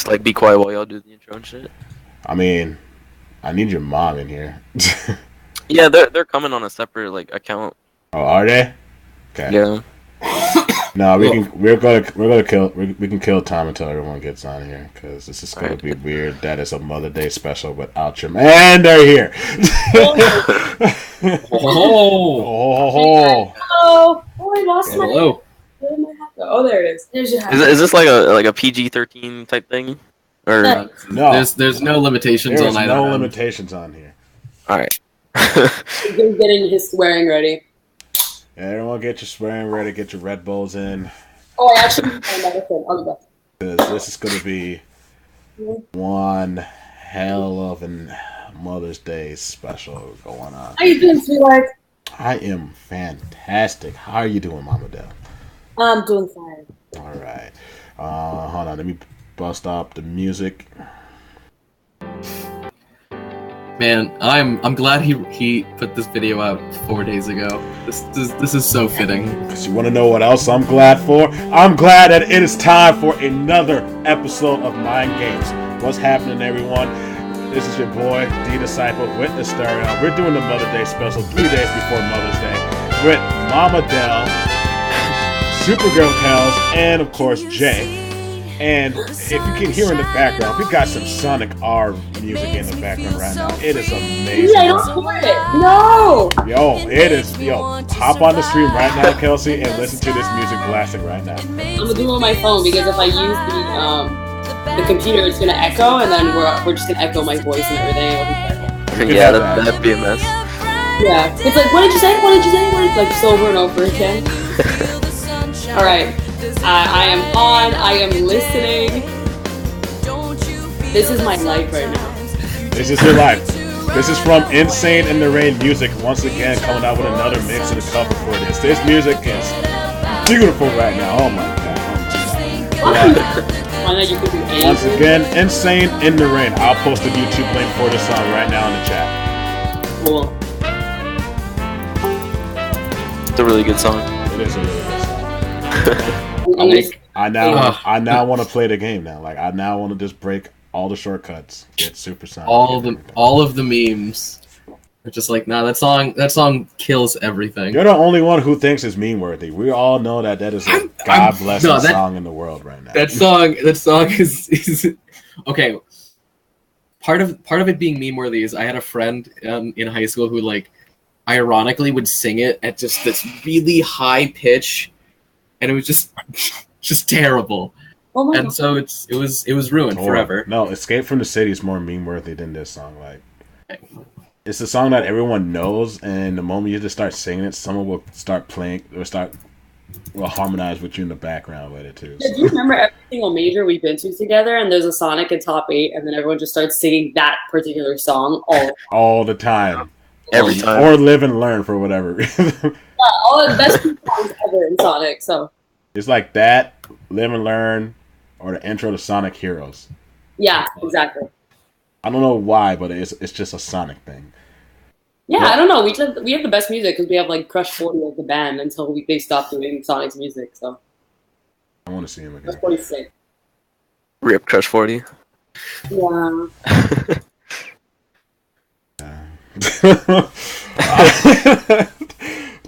Like, be quiet while y'all do the intro and shit. I mean, I need your mom in here. Yeah, they're coming on a separate like account. Oh, are they? Okay. Yeah. No, we're gonna kill we can kill time until everyone gets on here because this is gonna be weird. That is a Mother Day special without your man. They're here. Oh, I lost my. Hello. Where did my hat go? Oh, there it is. There's your hat. Is this like a PG-13 type thing? Or No. No, There's no limitations there's on either. no end. limitations on here. all right. He's getting his swearing ready. Everyone, get your swearing ready. Get your Red Bulls in. Oh, I actually found that thing. I'll be back. Because this is gonna be one hell of a Mother's Day special going on. How you doing, sweetheart? I am fantastic. How are you doing, Mama Dell? I'm doing fine. All right. Hold on. Let me bust up the music. Man, I'm glad he put this video out 4 days ago. This is so fitting. Because you want to know what else I'm glad for? I'm glad that it is time for another episode of Mind Games. What's happening, everyone? This is your boy, D Disciple, with the Stereo. We're doing the Mother Day special 3 days before Mother's Day with Mama Dell, Supergirl Kels, and of course Jay. And if you can hear in the background, we got some Sonic R music in the background right now. It is amazing. Yeah, I don't support it. No. Yo, it is. Yo, hop on the stream right now, Kelsey, and listen to this music blasting right now. I'm gonna do it on my phone because if I use the computer, it's gonna echo, and then we're just gonna echo my voice and everything. It'll be terrible. Yeah, that'd be a mess. Yeah, it's like, what did you say? What did you say? What? Like, just over and over again. All right. I am on. I am listening. This is my life right now. This is your life. This is from Insane in the Rain Music, once again coming out with another mix and a cover for this. This music is beautiful right now. Oh my god. Why not? You could do anything. Once again, Insane in the Rain. I'll post a YouTube link for the song right now in the chat. Cool. It's a really good song. It is a really good song. I now want to play the game now. Like I now want to just break all the shortcuts, get supersonic. All of the memes are just like, nah, that song kills everything. You're the only one who thinks it's meme worthy. We all know that is a God blessing song in the world right now. That song is okay. Part of it being meme worthy is I had a friend in high school who like ironically would sing it at just this really high pitch. And it was just terrible. Oh my God. God. So it was ruined forever. No, Escape from the City is more meme worthy than this song. Like it's a song that everyone knows, and the moment you just start singing it, someone will start playing or will harmonize with you in the background with it too. So. Do you remember every single major we've been to together, and there's a Sonic in top 8, and then everyone just starts singing that particular song all the time. Every time. Or Live and Learn for whatever reason. Yeah, all the best songs ever in Sonic. So it's like that, Live and Learn, or the intro to Sonic Heroes. yeah, exactly. I don't know why, but it's just a Sonic thing. Yeah, I don't know. We have the best music because we have like Crush 40 as the band until they stopped doing Sonic's music. So I want to see him again. Crush 40 sick. Rip Crush 40. Yeah.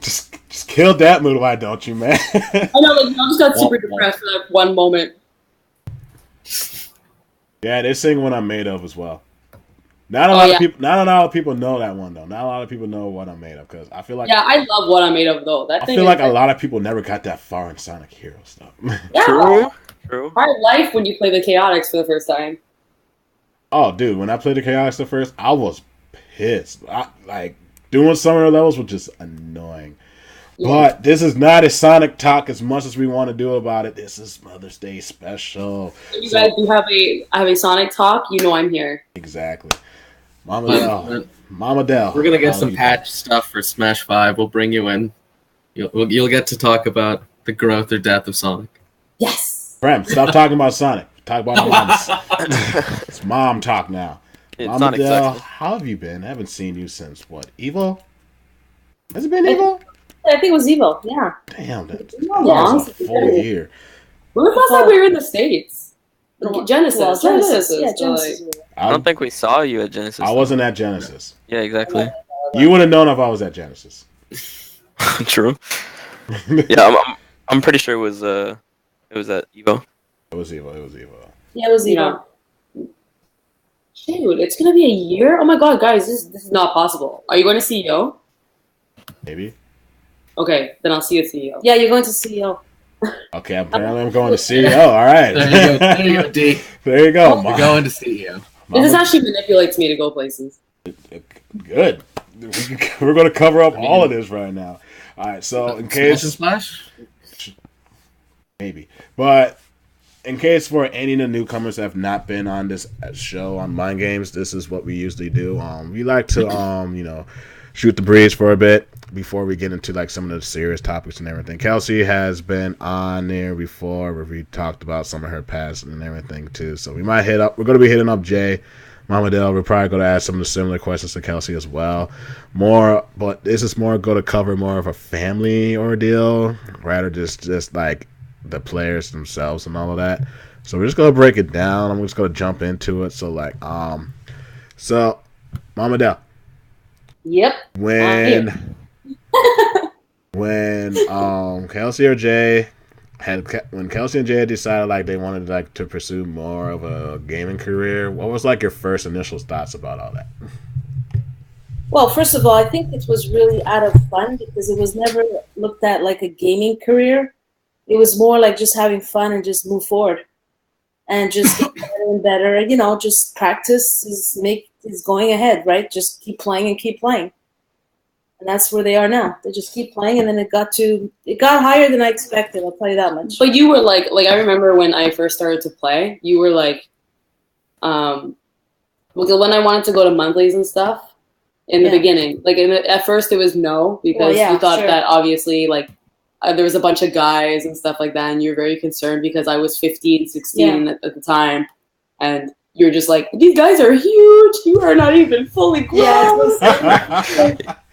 just kill that little why don't you, man? I know, like, I just got super depressed for that one moment. Yeah, they sing "What I'm Made Of" as well. Not a lot of people know that one though. Not a lot of people know what I'm made of because I feel like I love What I'm Made Of though. I feel like a lot of people never got that far in Sonic Heroes stuff. Yeah. True. Hard life when you play the Chaotix for the first time. Oh, dude, when I played the Chaotix the first, I was pissed. Like doing some of the levels was just annoying. Yeah. But this is not a Sonic talk as much as we want to do about it. This is Mother's Day special. If you guys do have a Sonic talk, you know I'm here. Exactly. Mama Dell. We're gonna get some patch stuff for Smash 5. We'll bring you in. You'll get to talk about the growth or death of Sonic. Yes. Prem, stop talking about Sonic. Talk about moms. It's mom talk now. Mama Dell, how have you been? I haven't seen you since what? Evo? Has it been Evo? I think it was Evo. Yeah. Damn, that's long. a full year. When was the last time we were in the States? Genesis. Well, Genesis. Yeah, so, Genesis. like, I don't think we saw you at Genesis. I wasn't at Genesis. Yeah, exactly. You would have known if I was at Genesis. True. Yeah, I'm pretty sure it was at Evo. It was Evo. It was Evo. Yeah, it was Yeah. Dude, it's gonna be a year. Oh my god, guys, this is not possible. Are you going to CEO? Maybe. Okay, then I'll see you at CEO. Yeah, you're going to CEO. Okay, apparently I'm going to CEO. All right. There you go, D. There you go. You're going to CEO. This actually manipulates me to go places. Good. We're going to cover up all of this right now. All right, so in case... Splash? Maybe. But in case for any of the newcomers that have not been on this show on Mind Games, this is what we usually do. We like to, shoot the breeze for a bit before we get into like some of the serious topics and everything. Kelsey has been on there before where we talked about some of her past and everything too. So we might we're going to be hitting up Jay, Mama Dell. We're probably going to ask some of the similar questions to Kelsey as well. But this is more going to cover more of a family ordeal rather just like the players themselves and all of that. So we're just going to break it down. I'm just going to jump into it. So Mama Dell. Yep. When Kelsey and Jay decided like they wanted like to pursue more of a gaming career, what was like your first initial thoughts about all that? Well, first of all, I think it was really out of fun because it was never looked at like a gaming career. It was more like just having fun and just move forward and just get better and better. Just practice is going ahead, right? Just keep playing and keep playing. And that's where they are now. They just keep playing, and then it got higher than I expected. I'll tell you that much. But you were like I remember when I first started to play, you were like, when I wanted to go to monthlies and stuff in the beginning, at first it was no, because you thought that obviously there was a bunch of guys and stuff like that, and you were very concerned because I was 15, 16 at the time, and you were just like, these guys are huge. You are not even fully grown. Yeah,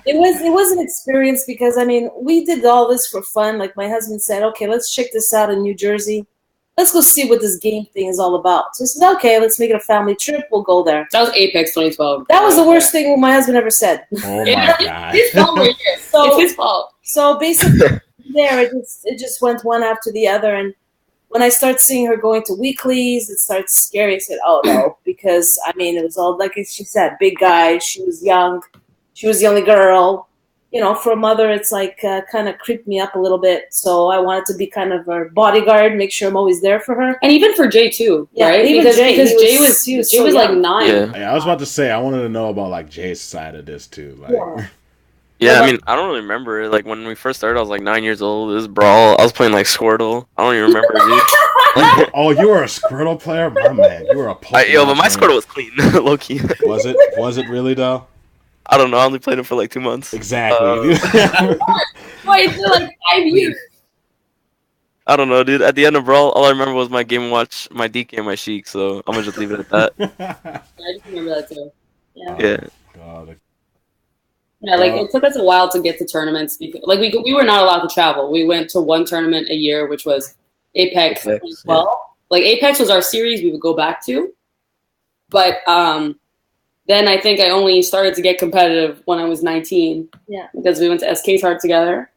it was an experience because, we did all this for fun. Like my husband said, okay, let's check this out in New Jersey. Let's go see what this game thing is all about. So I said, okay, let's make it a family trip. We'll go there. That was Apex 2012. That was the worst thing my husband ever said. Oh my God. It's his fault right here. It's his fault. So basically there, it just went one after the other. And when I start seeing her going to weeklies, it starts scary. I said, oh no, because it was all like she said, big guy. She was young. She was the only girl. For a mother, it's like kind of creeped me up a little bit. So I wanted to be kind of her bodyguard, make sure I'm always there for her. And even for Jay too, right? Even because Jay, Jay was so like young. 9. Yeah, I was about to say I wanted to know about like Jay's side of this too. Yeah, I don't really remember. Like when we first started, I was like 9 years old. It was Brawl. I was playing like Squirtle. I don't even remember, dude. Oh, you were a Squirtle player, my man. You were a Pokemon but my player. Squirtle was clean, low key. Was it? Was it really though? I don't know. I only played it for like 2 months. Exactly. Wait, for like 5 years. I don't know, dude. At the end of Brawl, all I remember was my Game & Watch, my DK, and my Sheik. So I'm gonna just leave it at that. I just remember that too. Yeah. God. Yeah, it took us a while to get to tournaments because, we were not allowed to travel. We went to one tournament a year, which was Apex 2012. Yeah. Apex was our series we would go back to, but then I think I only started to get competitive when I was 19. Yeah, because we went to SK Tart together,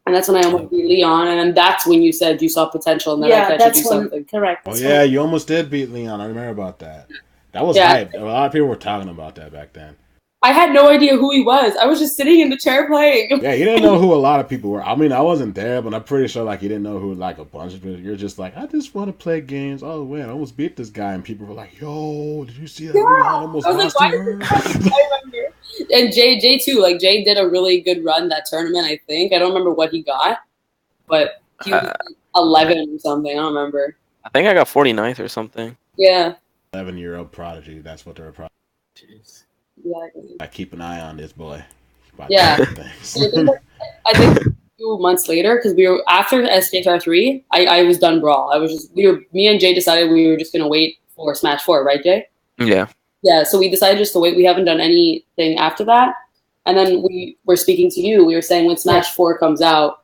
and that's when I almost beat Leon, and then that's when you said you saw potential and that I could do something. Correct. Oh yeah, you almost did beat Leon. I remember about that. That was hype. A lot of people were talking about that back then. I had no idea who he was. I was just sitting in the chair playing. Yeah, you didn't know who a lot of people were. I wasn't there, but I'm pretty sure you didn't know who a bunch of people. You're just like, I just want to play games. Oh man, I almost beat this guy, and people were like, Yo, did you see that? Yeah. I almost I was lost like, to her. I remember. And Jay too. Jay did a really good run that tournament. I think I don't remember what he got, but he was 11 or something. I don't remember. I think I got 49th or something. Yeah. 11-year-old prodigy. That's what they're prodigy. Jeez. Yeah. I keep an eye on this boy. Yeah. I think a few months later, because we were after SKTR 3, I was done Brawl. Me and Jay decided we were just gonna wait for Smash 4, right, Jay? Yeah. Yeah. So we decided just to wait. We haven't done anything after that, and then we were speaking to you. We were saying when Smash 4 comes out,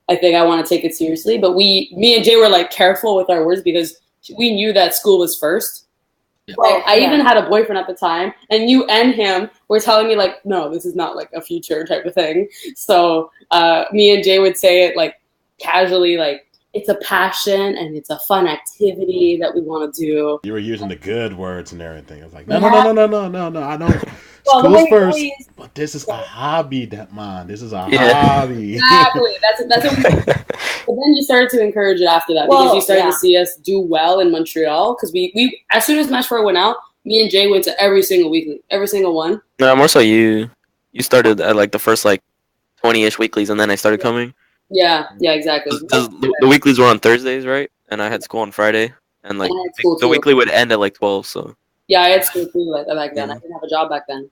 I think I want to take it seriously. But me and Jay were careful with our words because we knew that school was first. Yeah. Well, I even had a boyfriend at the time, and you and him were telling me like, no, this is not like a future type of thing. So me and Jay would say it like casually, like it's a passion and it's a fun activity that we want to do. You were using the good words and everything. I was like, no. I know Well, school's first, but this is a hobby, This is a hobby. Exactly. That's what but then you started to encourage it after that because you started to see us do well in Montreal. Because we as soon as Match 4 went out, me and Jay went to every single weekly, every single one. No, more so you. You started at like the first like 20-ish weeklies, and then I started coming. Yeah, exactly. The weeklies were on Thursdays, right? And I had school on Friday, and like the weekly would end at like 12. So yeah, I had school too back then. I didn't have a job back then.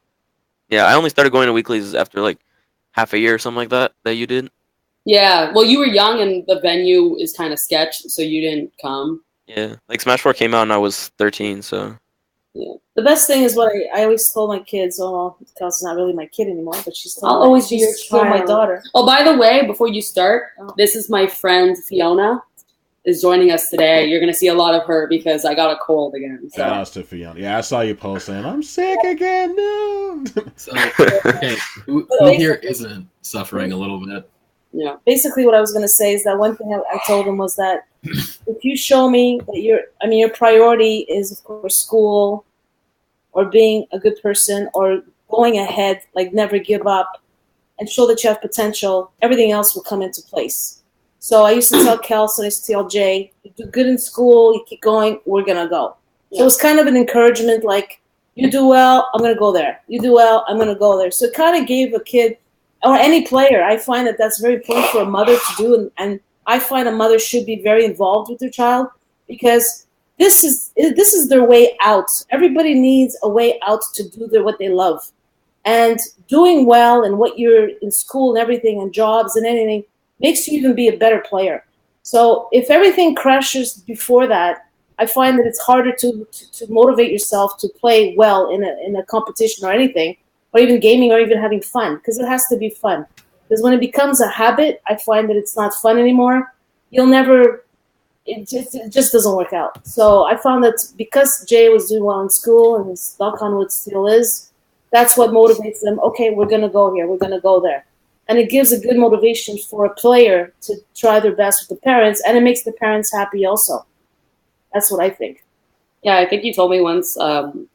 yeah, I only started going to weeklies after like half a year or something like that. That you did. Yeah, well, you were young and the venue is kind of sketch, so you didn't come. Yeah, like Smash 4 came out and I was 13, so. Yeah. The best thing is what I always told my kids. Oh, Kelsey's not really my kid anymore, but she's I'll always be your still my daughter. Oh, by the way, before you start, this is my friend Fiona is joining us today. You're gonna see a lot of her because I got a cold again. So. Shout out to Fiona. Yeah, I saw you post saying I'm sick again. No. So, okay, who here isn't suffering a little bit? Yeah. Basically, what I was going to say is that one thing I told him was that if you show me that your priority is, of course, school or being a good person or going ahead, like never give up and show that you have potential, everything else will come into place. So I used to tell Kels and I used to tell Jay, you do good in school, you keep going, we're going to go. Yeah. So it was kind of an encouragement, like, you do well, I'm going to go there. You do well, I'm going to go there. So it kind of gave a kid or any player, I find that that's very important for a mother to do, and I find a mother should be very involved with their child because this is their way out. Everybody needs a way out to do what they love, and doing well and what you're in school and everything and jobs and anything makes you even be a better player. So if everything crashes before that, I find that it's harder to motivate yourself to play well in a competition or anything. Or even gaming, or even having fun, because it has to be fun. Because when it becomes a habit, I find that it's not fun anymore. It just doesn't work out. So I found that because Jay was doing well in school, and his knock on wood still is, that's what motivates them. Okay, we're going to go here, we're going to go there. And it gives a good motivation for a player to try their best with the parents, and it makes the parents happy also. That's what I think. Yeah, I think you told me once,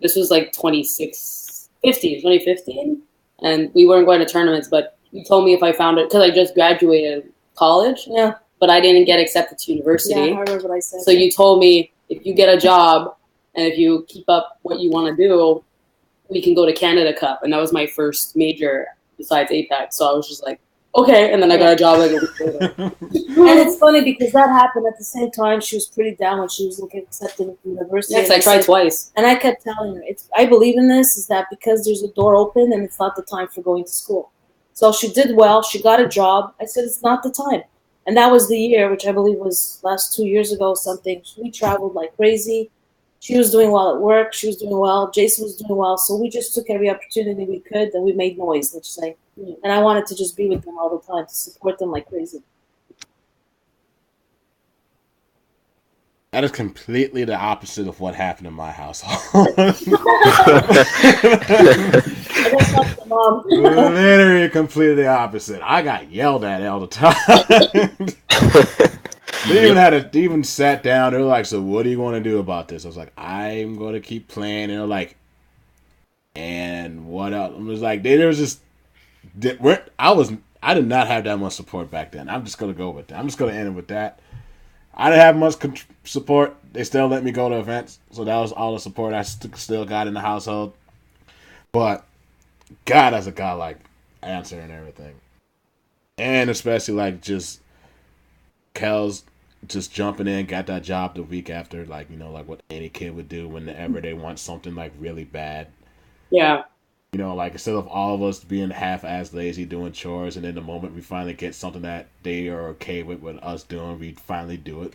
this was like 2015, and we weren't going to tournaments, but you told me if I found it, because I just graduated college, yeah, but I didn't get accepted to university. Yeah, I remember what I said. So you told me if you get a job and if you keep up what you want to do, we can go to Canada Cup, and that was my first major besides Apex. So I was just like, okay, and then I got a job like a week later. And it's funny because that happened at the same time. She was pretty down when she was looking accepted at the university. Yes, I tried twice. And I kept telling her, I believe in this, is that because there's a door open and it's not the time for going to school. So she did well. She got a job. I said, it's not the time. And that was the year, which I believe was last 2 years ago, something. We traveled like crazy. She was doing well at work. She was doing well. Jason was doing well. So we just took every opportunity we could, and we made noise, let's say. And I wanted to just be with them all the time, to support them like crazy. That is completely the opposite of what happened in my household. Literally completely the opposite. I got yelled at all the time. They even sat down. They were like, so what do you want to do about this? I was like, I'm going to keep playing. And they're like, and what else? I was like, there was just, I did not have that much support back then. I'm just going to go with that. I'm just going to end it with that. I didn't have much support. They still let me go to events. So that was all the support I still got in the household. But God has a godlike answer and everything. And especially like just Kels just jumping in, got that job the week after, like, you know, like what any kid would do whenever they want something like really bad. Yeah. You know, like instead of all of us being half-ass lazy doing chores, and then the moment we finally get something that they are okay with us doing, we finally do it.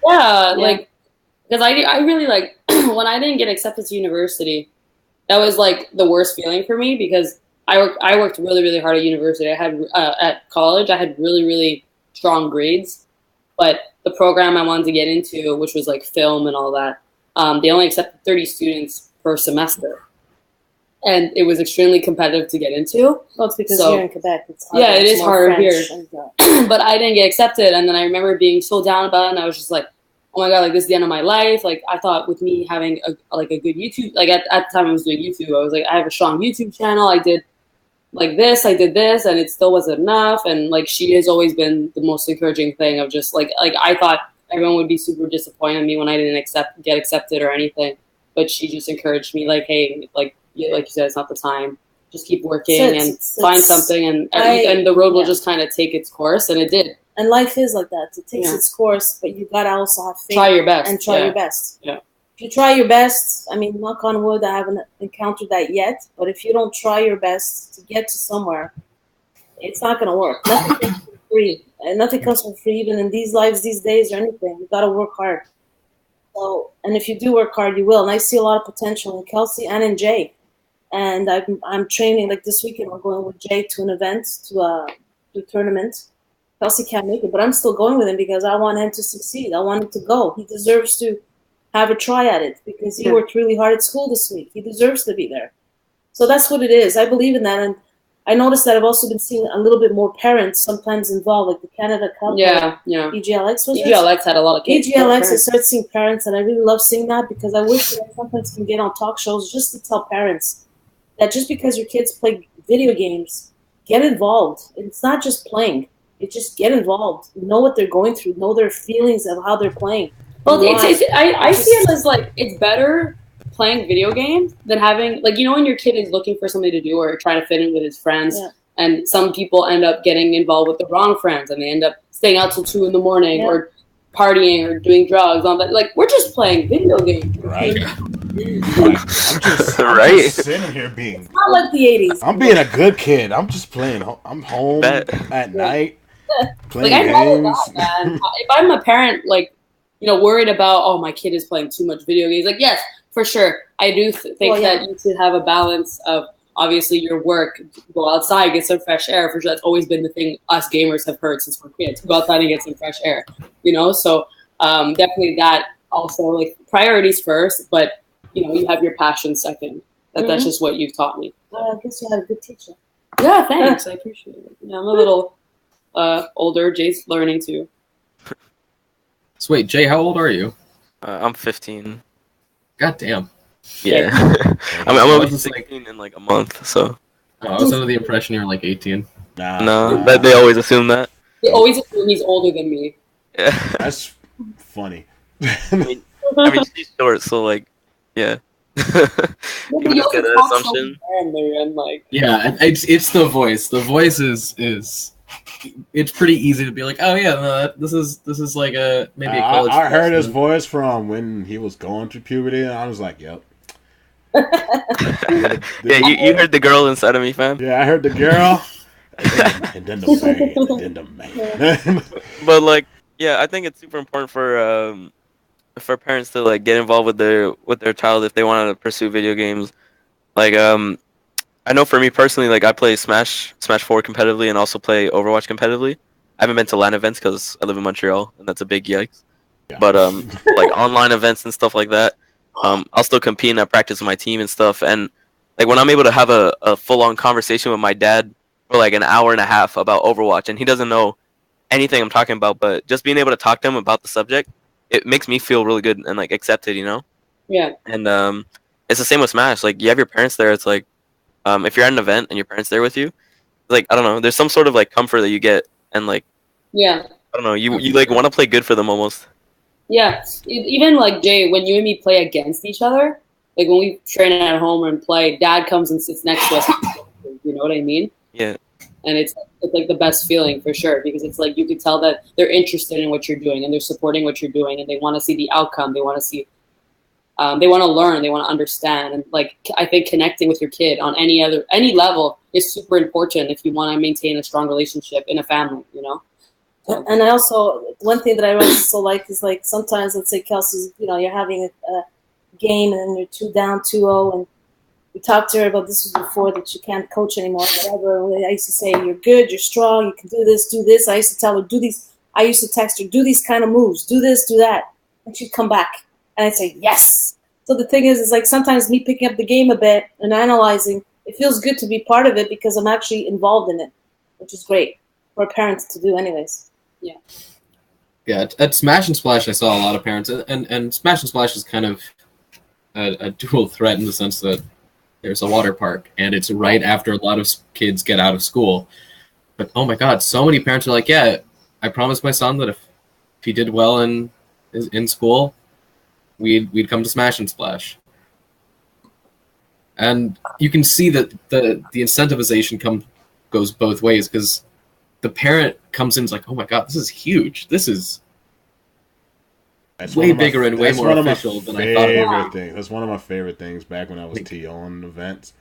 Yeah, like, because I really like, when I didn't get accepted to university, that was like the worst feeling for me because I worked really, really hard at university. I had, at college, I had really, really strong grades. But the program I wanted to get into, which was like film and all that, they only accepted 30 students per semester. And it was extremely competitive to get into. Well, it's because you're in Quebec. It's harder. Yeah, it is harder here. And, but I didn't get accepted. And then I remember being so down about it. And I was just like, oh my God, like this is the end of my life. Like I thought with me having a good YouTube, like at the time I was doing YouTube, I was like, I have a strong YouTube channel. I did I did this, and it still wasn't enough. And like, she has always been the most encouraging thing of just like I thought everyone would be super disappointed in me when I didn't get accepted or anything. But she just encouraged me like, hey, like you said, it's not the time. Just keep working and find something, and the road will just kind of take its course, and it did. And life is like that. It takes its course, but you gotta also have faith. Try your best. And try your best. Yeah. If you try your best, I mean, knock on wood, I haven't encountered that yet, but if you don't try your best to get to somewhere, it's not gonna work. Nothing comes for free. And nothing comes for free, even in these lives these days or anything. You gotta work hard. So, and if you do work hard, you will. And I see a lot of potential in Kelsey and in Jay. And I'm training, like this weekend, we're going with Jay to an event, to a tournament. Kelsey can't make it, but I'm still going with him because I want him to succeed. I want him to go. He deserves to have a try at it because he worked really hard at school this week. He deserves to be there. So that's what it is. I believe in that. And I noticed that I've also been seeing a little bit more parents sometimes involved, like the Canada Cup. Yeah. EGLX was EGLX had a lot of kids. EGLX, I started seeing parents, and I really love seeing that because I wish that I sometimes can get on talk shows just to tell parents that just because your kids play video games, get involved. It's not just playing. It's just get involved. Know what they're going through. Know their feelings of how they're playing. Well, I see it as like it's better playing video games than having, like, when your kid is looking for something to do or trying to fit in with his friends, and some people end up getting involved with the wrong friends and they end up staying out till 2 a.m. or partying or doing drugs. Like, we're just playing video games. Right. I'm just sitting here being. It's not like the 80s. I'm being a good kid. I'm just playing. I'm home at night playing like, games. Man. If I'm a parent, like, worried about, oh, my kid is playing too much video games. Like, yes, for sure. I do think that you should have a balance of obviously your work, go outside, get some fresh air. For sure, that's always been the thing us gamers have heard since we're kids. Go outside and get some fresh air. So definitely that. Also, like, priorities first, but you have your passion second. That's just what you've taught me. I guess you had a good teacher. Yeah, thanks. I appreciate it. I'm a little older. Jay's learning too. So wait, Jay, how old are you? I'm 15. God damn. Yeah. I'm gonna be 16 in like a month, so. Oh, I was under the impression you were like 18. No, they always assume that. They always assume he's older than me. Yeah. That's funny. I mean, she's short, so like, yeah. You can just get an assumption. Yeah, it's the voice. The voice is it's pretty easy to be like, oh yeah, no, this is like maybe a college. I heard his voice from when he was going through puberty, and I was like, yep. Yeah, you heard the girl inside of me, fam. Yeah, I heard the girl, and then the man. But like, yeah, I think it's super important for parents to like get involved with their child if they want to pursue video games. Like, I know for me personally, like I play Smash 4 competitively and also play Overwatch competitively. I haven't been to LAN events because I live in Montreal and that's a big yikes. Yeah. But like online events and stuff like that, I'll still compete and I practice with my team and stuff. And like when I'm able to have a full-on conversation with my dad for like an hour and a half about Overwatch, and he doesn't know anything I'm talking about, but just being able to talk to him about the subject, it makes me feel really good and like accepted, Yeah. And it's the same with Smash. Like you have your parents there. It's like if you're at an event and your parents there with you, like I don't know, there's some sort of like comfort that you get, and like I don't know, you like want to play good for them almost. Yeah, even like Jay, when you and me play against each other, like when we train at home and play, Dad comes and sits next to us. You know what I mean? Yeah. And it's like the best feeling for sure, because it's like you can tell that they're interested in what you're doing and they're supporting what you're doing and they want to see the outcome. They want to see, they want to learn, they want to understand. And like, I think connecting with your kid on any level is super important if you want to maintain a strong relationship in a family, And I also, one thing that I also like is like sometimes, let's say Kelsey's, you're having a game and then you're 2 down, 2-0, and we talked to her about this before, that you can't coach anymore, whatever. I used to say, you're good, you're strong, you can do this. I used to tell her, do these. I used to text her, do these kind of moves, do this, do that. And she'd come back. And I'd say, yes. So the thing is like sometimes me picking up the game a bit and analyzing, it feels good to be part of it because I'm actually involved in it, which is great for parents to do anyways. Yeah. Yeah, at Smash and Splash, I saw a lot of parents, and Smash and Splash is kind of a dual threat in the sense that there's a water park, and it's right after a lot of kids get out of school. But oh my God, so many parents are like, yeah, I promised my son that if he did well in school, we'd come to Smash and Splash. And you can see that the incentivization goes both ways, because the parent comes in and is like, oh my God, this is huge. This is way bigger and way more official than I thought it would be. That's one of my favorite things back when I was TO on events.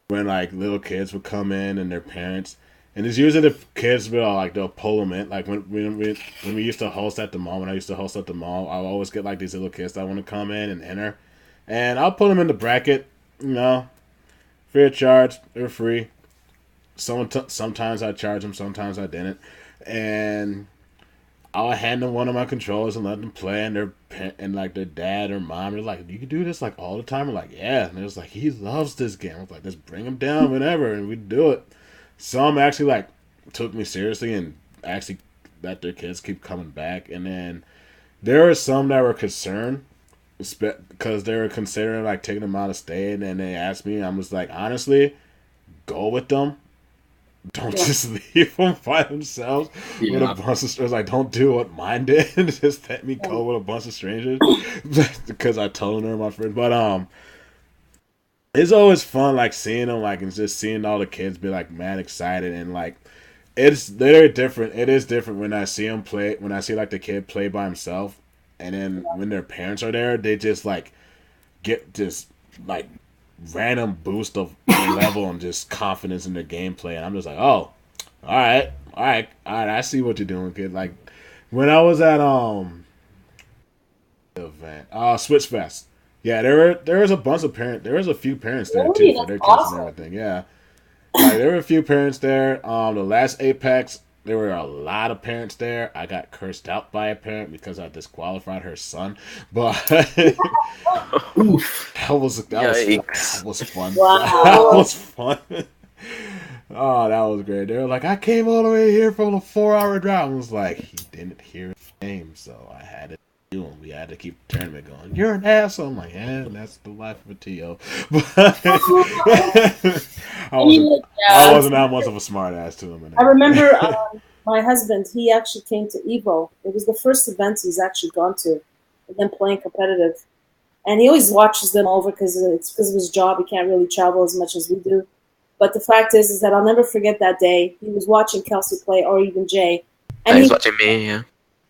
When like little kids would come in and their parents, and it's usually the kids will like they'll pull them in. Like when we used to host at the mall, when I used to host at the mall, I would always get like these little kids that want to come in and enter, and I'll put them in the bracket, free of charge, they're free. Sometimes I charge them, sometimes I didn't, and I'll hand them one of my controllers and let them play, and their dad or mom are like, "You can do this like all the time." I'm like, "Yeah," and it was like, "He loves this game." I was like, "Just bring him down whenever," and we'd do it. Some actually like took me seriously and actually let their kids keep coming back, and then there were some that were concerned because they were considering like taking them out of state, and they asked me. I was like, honestly, go with them. Don't just leave them by themselves with a bunch of strangers. Like, don't do what mine did. Just let me go with a bunch of strangers because I told them they're my friends. But it's always fun, like seeing them, like and just seeing all the kids be like mad excited and like it's very different. It is different when I see them play. When I see like the kid play by himself, and then when their parents are there, they just like get just like random boost of level and just confidence in their gameplay, and I'm just like, oh, all right, I see what you're doing, kid. Like when I was at event, Switch Fest, yeah, there was a bunch of parents. There was a few parents there too for their kids and everything. Yeah, like there were a few parents there. The last Apex, there were a lot of parents there. I got cursed out by a parent because I disqualified her son. But that was fun. Wow. That was fun. Oh, that was great. They were like, I came all the way here from a 4-hour drive. I was like, he didn't hear his name, so I had to do him. We had to keep the tournament going. You're an asshole. I'm like, yeah, that's the life of a TO. I wasn't that much of a smart ass to him. I remember my husband, he actually came to EVO. It was the first event he's actually gone to, and then playing competitive. And he always watches them over because of his job. He can't really travel as much as we do. But the fact is that I'll never forget that day. He was watching Kelsey play, or even Jay. And he's watching me, yeah.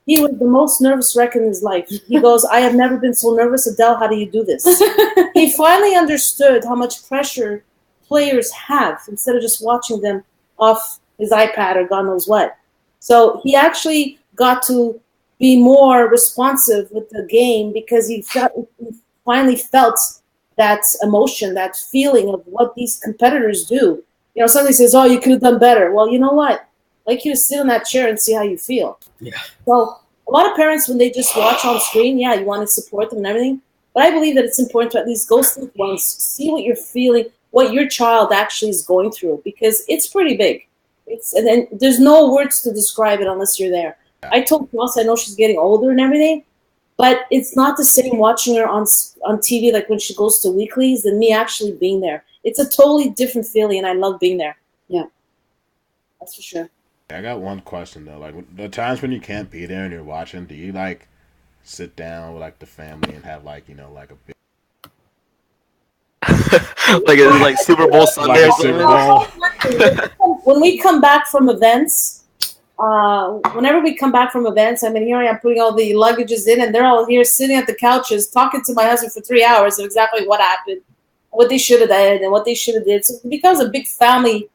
He was the most nervous wreck in his life. He goes, I have never been so nervous. Adele, how do you do this? He finally understood how much pressure players have instead of just watching them off his iPad or God knows what. So he actually got to be more responsive with the game because he finally felt that emotion, that feeling of what these competitors do. Somebody says, oh, you could have done better. Well, you know what? Like you sit in that chair and see how you feel. Yeah. So a lot of parents, when they just watch on screen, yeah, you want to support them and everything. But I believe that it's important to at least go through once, see what you're feeling, what your child actually is going through, because it's pretty big. And then there's no words to describe it unless you're there. I told Ross, I know she's getting older and everything, but it's not the same watching her on TV like when she goes to weeklies than me actually being there. It's a totally different feeling, and I love being there. Yeah, that's for sure. I got one question though. Like the times when you can't be there and you're watching, do you like sit down with like the family and have like like a big like Super Bowl Sunday or something? When we come back from events, whenever we come back from events, I mean, here I am putting all the luggages in, and they're all here sitting at the couches talking to my husband for 3 hours of exactly what happened, what they should have done, and what they should have did. So it becomes a big family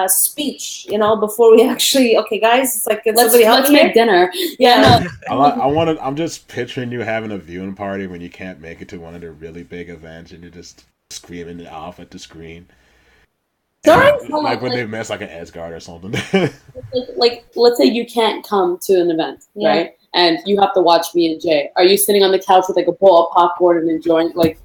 speech, before we actually, okay, guys, it's like, let's make dinner. Yeah. I'm just picturing you having a viewing party when you can't make it to one of their really big events and you're just screaming it off at the screen. Sorry? Like when they miss like an edge guard or something. Like, let's say you can't come to an event, Yeah. right? And you have to watch me and Jay. Are you sitting on the couch with like a bowl of popcorn and enjoying like?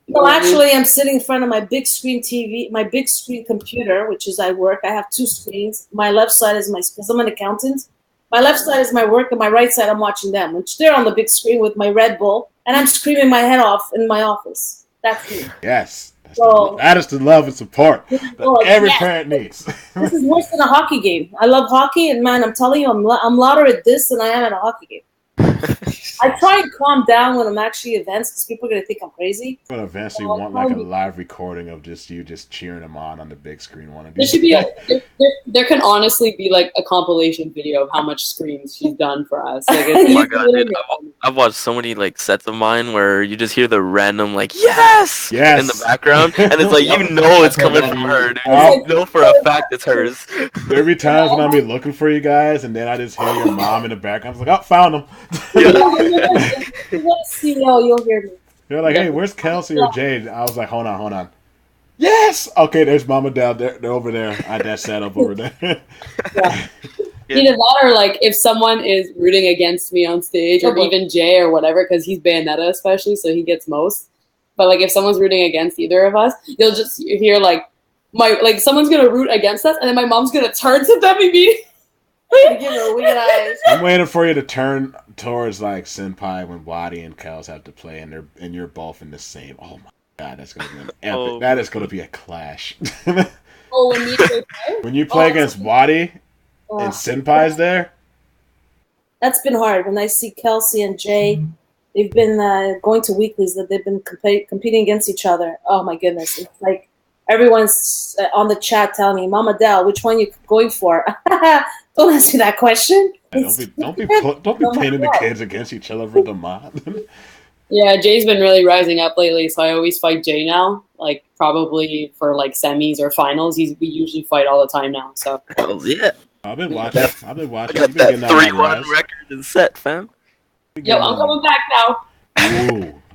No, actually, I'm sitting in front of my big screen TV, my big screen computer, which is I work. I have 2 screens. My left side is because I'm an accountant. My left side is my work, and my right side I'm watching them, which they're on the big screen with my Red Bull, and I'm screaming my head off in my office. That's me. Yes. So- That is the love and support that every yes. parent needs. This is worse than a hockey game. I love hockey, and man, I'm telling you, I'm louder at this than I am at a hockey game. I try and calm down when I'm actually at events because people are gonna think I'm crazy. But eventually want like a live recording of just you just cheering them on the big screen one of There these. should be there can honestly be like a compilation video of how much screams she's done for us. Like, Oh my god, dude! I've watched so many like sets of mine where you just hear the random like yes in the background, and it's like you know it's coming from her, dude. You know for a fact it's hers. There be times when I'll be looking for you guys, and then I just hear your mom in the background. I was like, oh, found them. You'll hear me. They're like, hey, where's Kelsey or Jade? I was like, hold on. Yes! Okay, there's Mama down there. They're over there. I had that set up over there. Yeah. Either that or like if someone is rooting against me on stage, or even Jay or whatever, because he's Bayonetta especially, so he gets most. But like if someone's rooting against either of us, you'll just hear like someone's gonna root against us, and then my mom's gonna turn to them immediately. Give her weird eyes. I'm waiting for you to turn towards like Senpai when Wadi and Kels have to play, and you're both in the same. Oh my god, that's gonna be an epic. Oh. That is gonna be a clash. Oh, when you play? When you play against Wadi and Senpai's there. That's been hard. When I see Kelsey and Jay, they've been going to weeklies that they've been competing against each other. Oh my goodness! It's like everyone's on the chat telling me, "Mama Del, which one you going for?" Don't ask me that question. Don't be pinning the kids against each other for the mod. Yeah, Jay's been really rising up lately, so I always fight Jay now. Like probably for like semis or finals, we usually fight all the time now. So Hell yeah! I've been watching. I You've got been that getting on my 3-1 rise. record and set, fam. yo, I'm coming back now.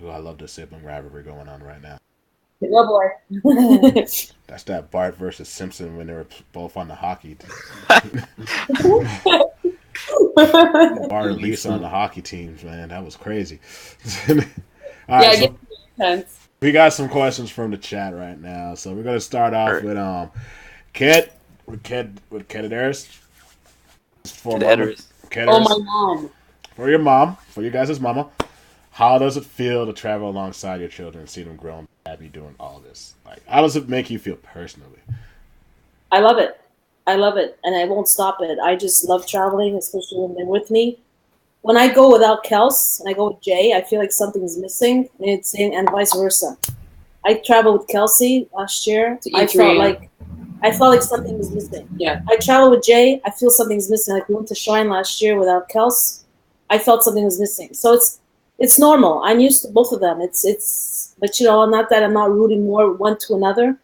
Ooh, I love the sibling rivalry going on right now. Oh boy. That's that Bart versus Simpson when they were both on the hockey team. Bart and Lisa on the hockey teams, man. That was crazy. All right, Yeah, so sense. we got some questions from the chat right now. So we're gonna start off with Ked Adaris. For Oh, my mom. For your mom, for you guys' mama. How does it feel to travel alongside your children and see them grow and have you doing all this? Like, how does it make you feel personally? I love it. And I won't stop it. I just love traveling, especially when they're with me. When I go without Kels and I go with Jay, I feel like something's missing, and vice versa. I traveled with Kelsey last year. I felt like something was missing. Yeah. I travel with Jay. I feel something's missing. Like we went to Shine last year without Kels. I felt something was missing. So it's normal. I'm used to both of them. But not that I'm not rooting more one to another,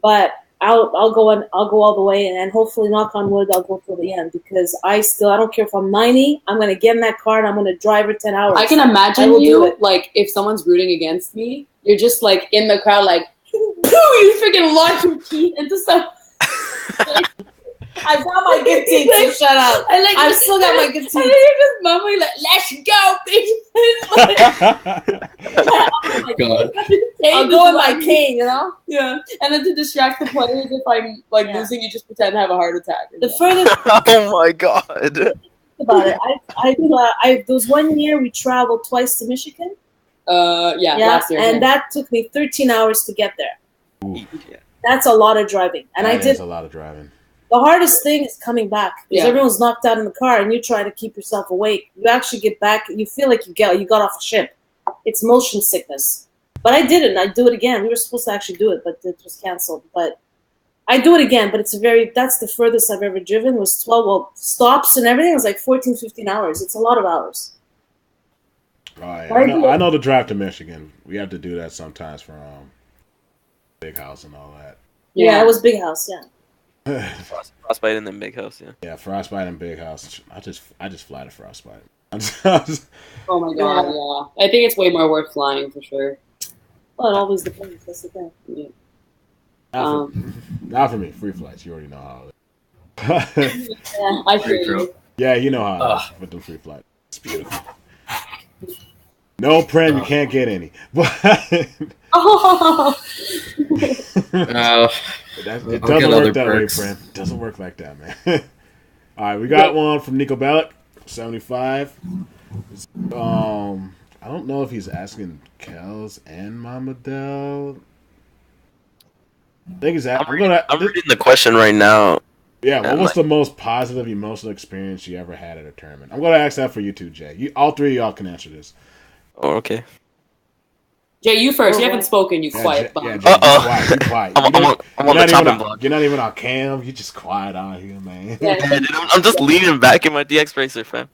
but I'll go all the way, and hopefully, knock on wood, I'll go till the end because I don't care if I'm 90. I'm gonna get in that car and I'm gonna drive for 10 hours. I can imagine you like if someone's rooting against me, you're just like in the crowd, like you freaking launch your teeth into some. I got my good teeth, so shut up. I've still got my good teeth. And then you're just mumbling like, "Let's go, bitch!" Oh God. I'll go with my cane, Yeah, and then to distract the players, if I'm like losing, you just pretend to have a heart attack. The furthest Oh my god. about it, there was 1 year we traveled twice to Michigan. Last year, and that took me 13 hours to get there. Yeah. That's a lot of driving, and That I did. is a lot of driving. The hardest thing is coming back because Yeah. everyone's knocked out in the car, and you try to keep yourself awake. You actually get back, you feel like you got off a ship. It's motion sickness. But I did it, and I do it again. We were supposed to actually do it, but it was canceled. But I do it again, but that's the furthest I've ever driven was 12 stops and everything. It was like 14, 15 hours. It's a lot of hours. Right. I know the drive to Michigan. We have to do that sometimes for Big House and all that. Yeah, it was Big House, yeah. Frostbite in the big house, yeah. Yeah, Frostbite and Big House. I just fly to Frostbite. Oh my god, yeah. I think it's way more worth flying for sure. Well, it always depends. That's the thing. Yeah. Not for me. Free flights. You already know how it is. Yeah, I Very feel true. you. Yeah, you know how it is with the free flights. It's beautiful. No Prem, you can't get any. But Oh, it I'll doesn't get other work that perks. way, Prem. It doesn't work like that, man. All right, we got one from Nico Bellic, 75. I don't know if he's asking Kels and Mama Dell. I think he's I'm reading the question right now. Yeah, what and, was like, the most positive emotional experience you ever had at a tournament? I'm gonna ask that for you too, Jay. All three of y'all can answer this. Oh, okay. Jay, you first. You haven't spoken. You Yeah, quiet. Jay, bum. Jay, you quiet. I'm on the chopping block. You're not even on cam. You just quiet out here, man. Yeah. Yeah, dude, I'm just leaning back in my DX Racer, fam.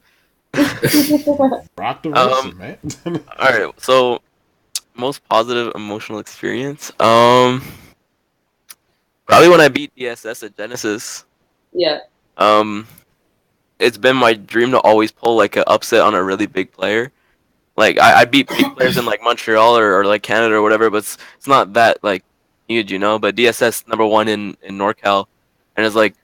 Rock the racer, man. All right, so most positive emotional experience. Probably when I beat DSS at Genesis. Yeah. It's been my dream to always pull like an upset on a really big player. Like I beat big players in like Montreal or like Canada or whatever, but it's not that like huge, you know. But DSS #1 in NorCal, and it's like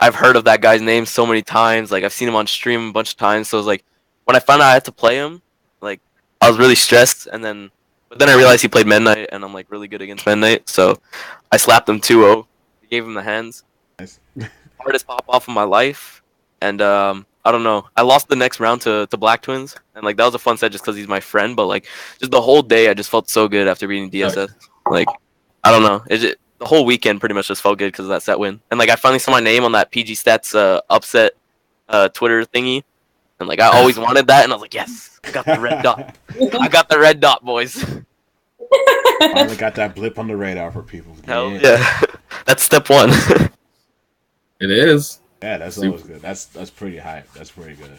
I've heard of that guy's name so many times. Like I've seen him on stream a bunch of times. So it's like when I found out I had to play him, like I was really stressed. But then I realized he played Midnight, and I'm like really good against Midnight. So I slapped him 2-0. Gave him the hands. Nice. Hardest pop off of my life, and I don't know. I lost the next round to Black Twins, and like that was a fun set just because he's my friend. But like just the whole day, I just felt so good after beating DSS. Like I don't know. The whole weekend pretty much just felt good because of that set win. And like I finally saw my name on that PG Stats upset Twitter thingy, and like I always wanted that, and I was like, yes, I got the red dot. I got the red dot, boys. Finally got that blip on the radar for people. Hell yeah. That's step one. It is. Yeah, that's always good. That's pretty hype. That's pretty good.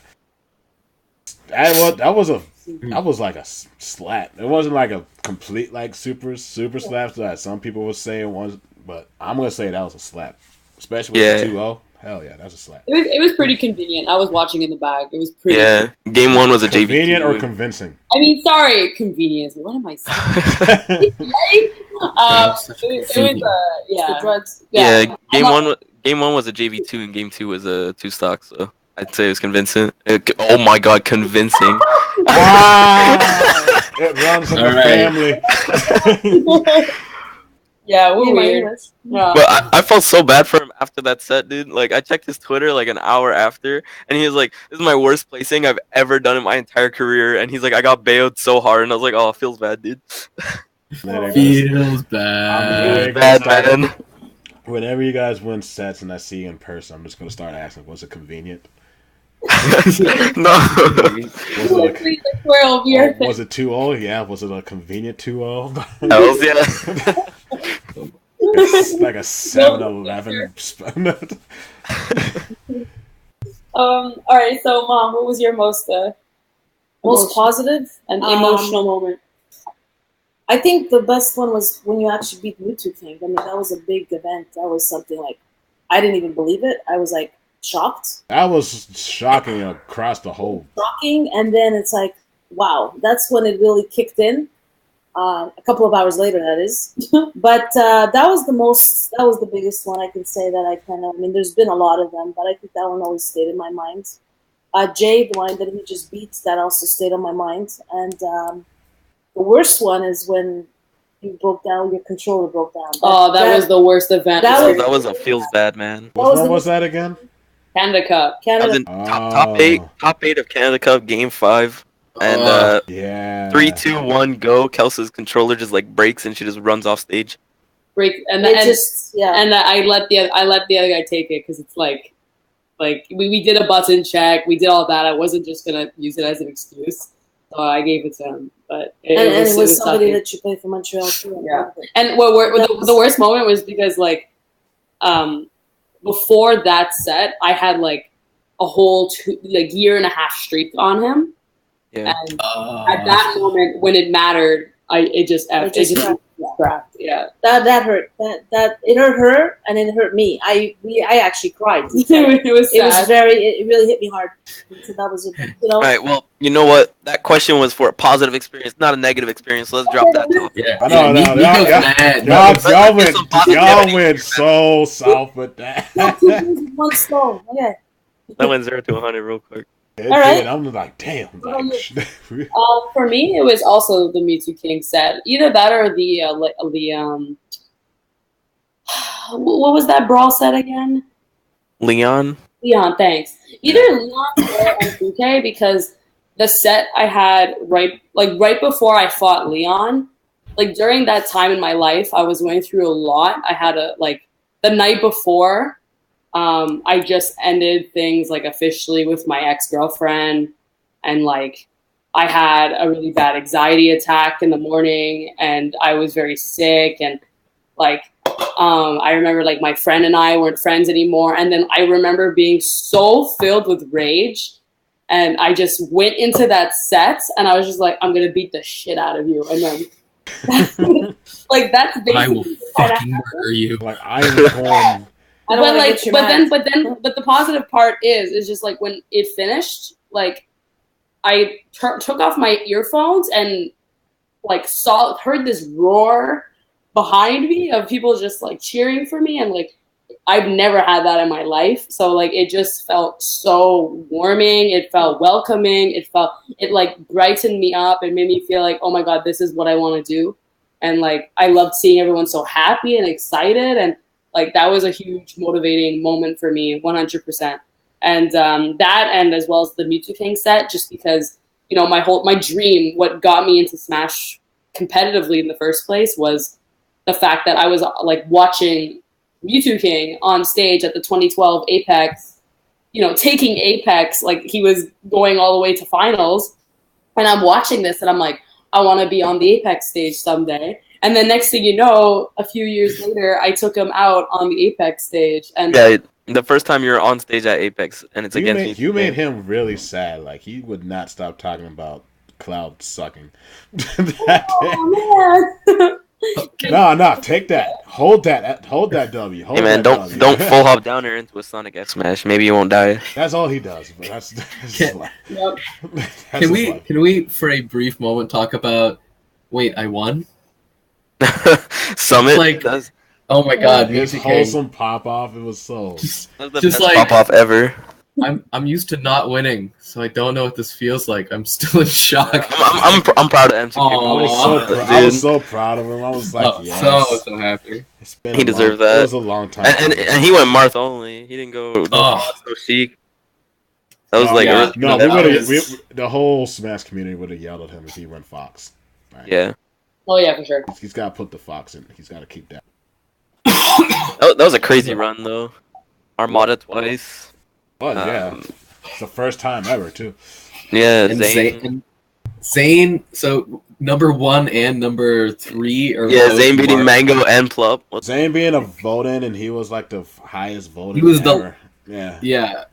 That was like a slap. It wasn't like a complete like super slap that some people would say it was, but I'm gonna say that was a slap, especially with the 2-0. Hell yeah, that's a slap. It was pretty convenient. I was watching in the back. It was pretty. Yeah, game one was a JV. Convenient or convincing? I mean, sorry, convenience. What am I saying? The drugs. Yeah, game one was a JV2 and game 2 was a 2 stock. So I'd say it was convincing. Oh my god, convincing. It runs in the family. Yeah, we're weird. Yeah. But I felt so bad for him after that set, dude. Like I checked his Twitter like an hour after, and he was like, "This is my worst placing I've ever done in my entire career." And he's like, "I got bailed so hard," and I was like, "Oh, it feels bad, dude." Feels bad. Bad, man. Whenever you guys win sets and I see you in person, I'm just gonna start asking, was it convenient? No. Was it 2-0? Yeah. Was it a convenient 2-0? Hells yeah. It's like a 7-Eleven. All right. So, Mom, what was your most positive and emotional moment? I think the best one was when you actually beat Mewtwo King. I mean, that was a big event. That was something like I didn't even believe it. I was like shocked. That was shocking across the whole. Shocking, and then it's like, wow, that's when it really kicked in. A couple of hours later, that is. But that was the biggest one I can say that I kind of. I mean, there's been a lot of them, but I think that one always stayed in my mind. Jay, the one that he just beat, that also stayed on my mind, and the worst one is when you broke down. Your controller broke down. That was the worst event. That was a feels bad, man. What was that again? Canada Cup. I was in top eight of Canada Cup Game 5, and 3-2-1 go. Kelsey's controller just like breaks and she just runs off stage. And I let the other guy take it because it's like we did a button check, we did all that. I wasn't just gonna use it as an excuse, so I gave it to him. But it was somebody that you played for Montreal too. Yeah, and the worst moment was because before that set, I had like a whole year and a half streak on him. Yeah. And at that moment, when it mattered, it just cracked. Yeah. That hurt. That it hurt her and it hurt me. I actually cried. It was It was sad. it really hit me hard. So that was All right. Well, you know what? That question was for a positive experience, not a negative experience. So let's drop that topic. Yeah, I know, yeah, no, mad. y'all went so south with that. One stone. Okay. That went 0 to 100 real quick. It All right. did. I'm like, damn. Like, For me, it was also the Me Too King set. Either that or the what was that brawl set again? Leon. Leon, thanks. Either Leon or MK, because the set I had right before I fought Leon, like during that time in my life, I was going through a lot. I had the night before. I just ended things like officially with my ex-girlfriend, and like I had a really bad anxiety attack in the morning, and I was very sick, and like I remember like my friend and I weren't friends anymore, and then I remember being so filled with rage, and I just went into that set, and I was just like, I'm gonna beat the shit out of you, and then like that's basically I will fucking murder you. like I am going. But the positive part is just like when it finished, like I took off my earphones and like heard this roar behind me of people just like cheering for me, and like I've never had that in my life. So like it just felt so warming. It felt welcoming. It like brightened me up and made me feel like, oh my God, this is what I want to do. And like I loved seeing everyone so happy and excited, and like that was a huge motivating moment for me, 100%. And that, and as well as the Mewtwo King set, just because, you know, my dream, what got me into Smash competitively in the first place was the fact that I was like watching Mewtwo King on stage at the 2012 Apex, you know, taking Apex, like he was going all the way to finals. And I'm watching this and I'm like, I want to be on the Apex stage someday. And then next thing you know, a few years later, I took him out on the Apex stage. And Yeah, the first time you're on stage at Apex, and it's against you made him really sad. Like he would not stop talking about Cloud sucking. oh, man. No, take that. Hold that W. Hold Hey man, that W. don't full hop downer into a Sonic X Smash. Maybe you won't die. That's all he does. But that's Yep. Can we for a brief moment talk about? Wait, I won. Summit Like- does. Oh my God, his Mewtwo King. wholesome pop off. It was so. Just That's the Just best like- pop off ever. I'm used to not winning, so I don't know what this feels like. I'm still in shock. I'm proud of MTK. Aw. I was so proud of him. I was like, Oh, yes. so happy. It's been He a deserved long, that. It was a long time. And he went Marth only. He didn't go Oh. no Sheik. That was like yeah. early- No, that the whole Smash community would have yelled at him if he went Fox. Right? yeah. Oh, yeah, for sure. He's got to put the Fox in. He's got to keep that. That was a crazy run though. Armada twice. Oh, yeah. Um, It's the first time ever, too. Yeah, And Zane. Zane, so number 1 and number 3 are Yeah, both Zane beating Marth. Mango and Plup. Zane being a vote-in, and he was like the highest voted He was the- ever. Yeah. Yeah,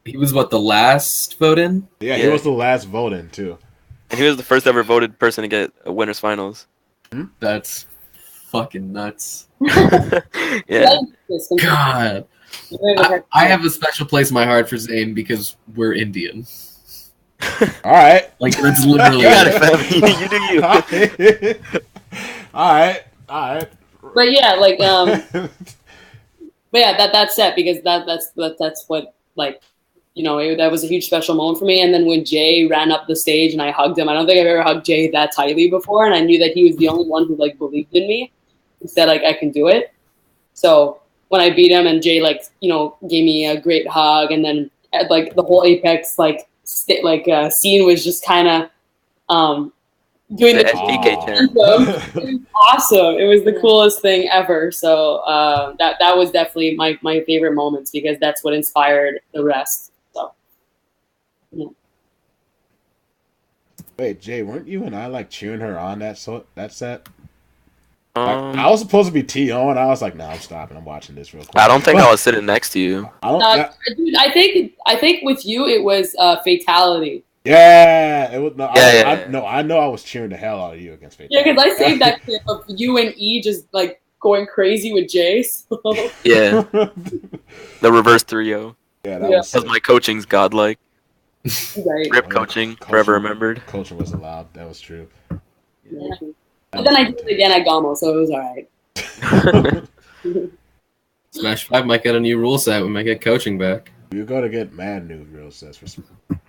he was what, the last vote in? Yeah, he Yeah. was the last vote-in, too. And he was the first ever voted person to get a winners finals. That's fucking nuts. Yeah. God, I have a special place in my heart for Zane because we're Indian. All right. Like that's literally You got it. it, fam. You do you. All right. But yeah, like, but yeah, that's it, because that's what, like, you know, that was a huge special moment for me. And then when Jay ran up the stage and I hugged him, I don't think I've ever hugged Jay that tightly before, and I knew that he was the only one who like believed in me, who said like I can do it. So when I beat him and Jay like, you know, gave me a great hug, and then like the whole Apex like scene was just kind of doing The the SPK chant. It was awesome. It was the coolest thing ever. So that was definitely my favorite moments, because that's what inspired the rest. So yeah. Wait, Jay, weren't you and I like cheering her on that set? Um, I was supposed to be T.O. and I was like, I'm stopping. I'm watching this real quick. I don't think I was sitting next to you. I don't. Dude, I think with you it was fatality. Yeah, it was no. Yeah. I know I was cheering the hell out of you against Fatality. Yeah, because I saved that clip of you and E just like going crazy with Jay. So. Yeah, the reverse 3-0. Yeah, that Yeah. was Because my coaching's godlike. Right. Rip coaching, forever remembered. Coaching was allowed. That was true. Yeah. That But then was I did it again at Gamo, so it was alright. Smash 5 might get a new rule set. We might get coaching back. We're going to get mad new real sets.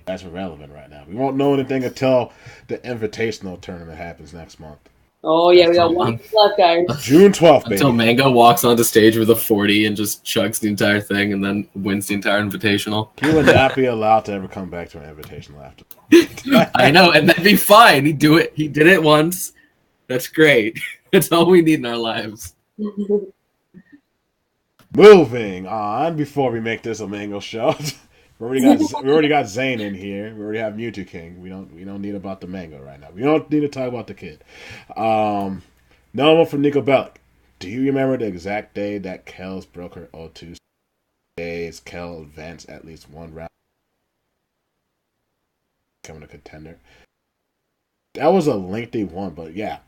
That's irrelevant right now. We won't know anything until the Invitational tournament happens next month. Oh yeah, we got 1 week left, guys. June 12th, baby. Until Mango walks onto stage with a 40 and just chugs the entire thing and then wins the entire invitational. He would not be allowed to ever come back to an Invitational after. I know, and that'd be fine. He'd do it. He did it once. That's great. That's all we need in our lives. Moving on, before we make this a Mango show. we already got Zane in here. We already have Mewtwo King. We don't need about the Mango right now. We don't need to talk about the kid. No one from Nico Bellic. Do you remember the exact day that Kels broke her O2 days? Kel advanced at least one round, becoming a contender. That was a lengthy one, but yeah.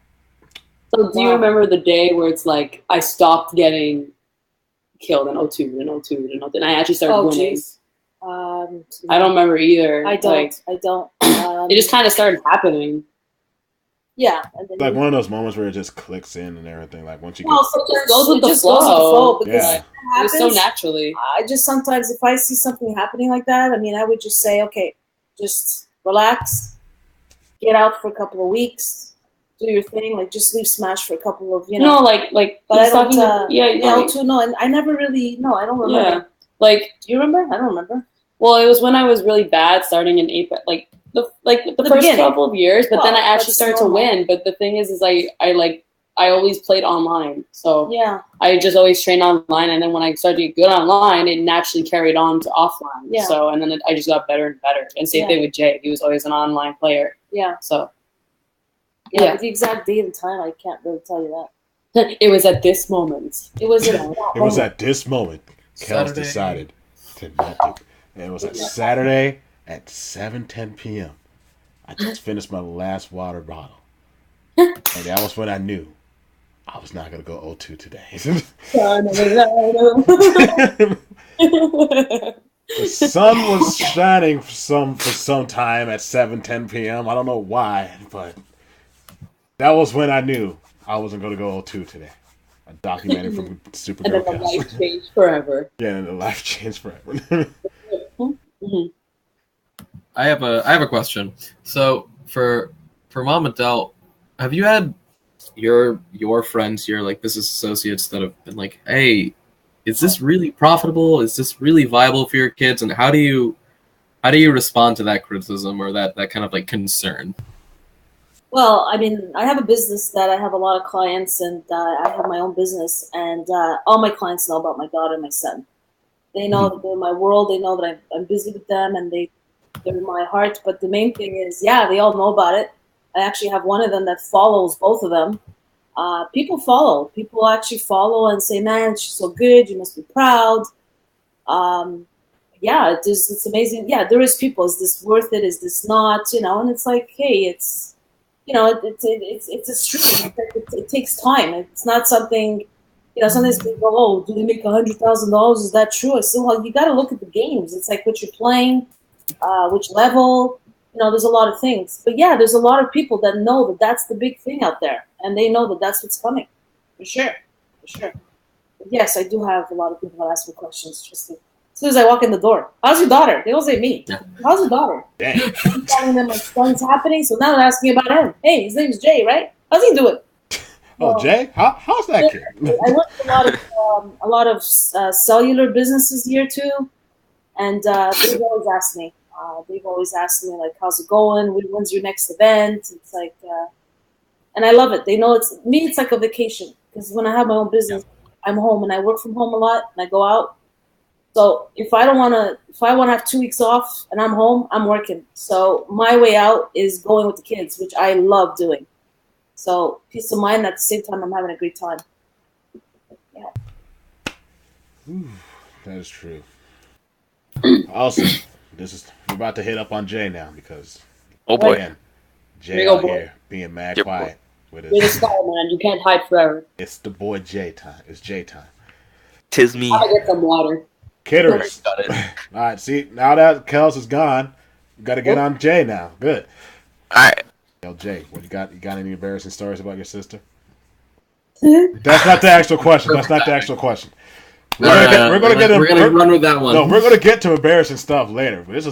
So do you remember the day where it's like I stopped getting killed in 02 and 02 and 02, and I actually started winning? Geez. I don't remember either. I don't. Like, I don't. it just kind of started happening. Yeah. And then Like one of those moments where it just clicks in and everything. Like once you well, It just goes with the goes with the flow. flow because Yeah. it It was so happens. naturally. I just sometimes, if I see something happening like that, I mean, I would just say, okay, just relax, get out for a couple of weeks, do your thing, like just leave Smash for a couple of, No, like But I he's don't. talking- yeah, yeah, like, too. No, and I never really. No, I don't remember. yeah. Like, Do you remember? I don't remember. well, it was when I was really bad, starting in Apex, like the The first beginning. couple of years. But then I Well, actually that's started to normal. win. But the thing is I always played online, so Yeah, I just always trained online. And then when I started to get good online, it naturally carried on to offline. Yeah. So and then I just got better and better. And same Yeah. thing with Jay; he was always an online player. yeah, So yeah. Yeah. But the exact date and time, I can't really tell you that. it was at this moment. It was. It was at this moment Kels Saturday. decided to not do. And it was a Saturday at 7:10 p.m. I just finished my last water bottle, and that was when I knew I was not gonna go O2 today. The sun was shining for some time at 7:10 p.m. I don't know why, but that was when I knew I wasn't gonna go O2 today. A documentary from And Supergirl then the Kels. life changed forever. Yeah, and the life changed forever. Mhm. I have a question. So for Mom and Del, have you had your friends, your like business associates that have been like, hey, is this really profitable? Is this really viable for your kids? And how do you respond to that criticism or that kind of like concern? Well, I mean, I have a business that I have a lot of clients, and I have my own business, and all my clients know about my daughter and my son. They know that they're in my world. They know that I'm busy with them, and they're in my heart. But the main thing is, yeah, they all know about it. I actually have one of them that follows both of them. People follow. People actually follow and say, man, she's so good. You must be proud. Yeah, it's amazing. Yeah, there is people. Is this worth it? Is this not? And it's like, hey, it's it's a stream. It takes time. It's not something. Sometimes people go, oh, do they make $100,000? Is that true? I said, well, you got to look at the games. It's like what you're playing, which level. There's a lot of things. But yeah, there's a lot of people that know that that's the big thing out there, and they know that that's what's coming, for sure. But yes, I do have a lot of people that ask me questions. Just as soon as I walk in the door, how's your daughter? They all say me. Yeah. How's your daughter? Dang. I'm telling them my son's happening, so now they're asking about him. Hey, his name's Jay, right? How's he doing? Oh, Jay, how's that kid? I work with a lot of cellular businesses here too, and they've always asked me. Like, how's it going? When's your next event? It's like, and I love it. They know it's me. It's like a vacation because when I have my own business, I'm home and I work from home a lot and I go out. So if I want to have 2 weeks off and I'm home, I'm working. So my way out is going with the kids, which I love doing. So peace of mind. At the same time, I'm having a great time. That is true. Also, we're about to hit up on Jay now because Oh boy. again, Here Jay you go, out boy. here being mad Yep. quiet with You're the his. star, man. You can't hide forever. It's the boy Jay time. It's Jay time. Tis me. I'm gonna get some water. Kitterers. Got it. All right, see, now that Kels is gone, you got to get on Jay now. Good. Alright. Yo, Jay, what you got? You got any embarrassing stories about your sister? That's not the actual question. That's not the actual question. We're gonna run with that one. No, we're gonna get to embarrassing stuff later. But this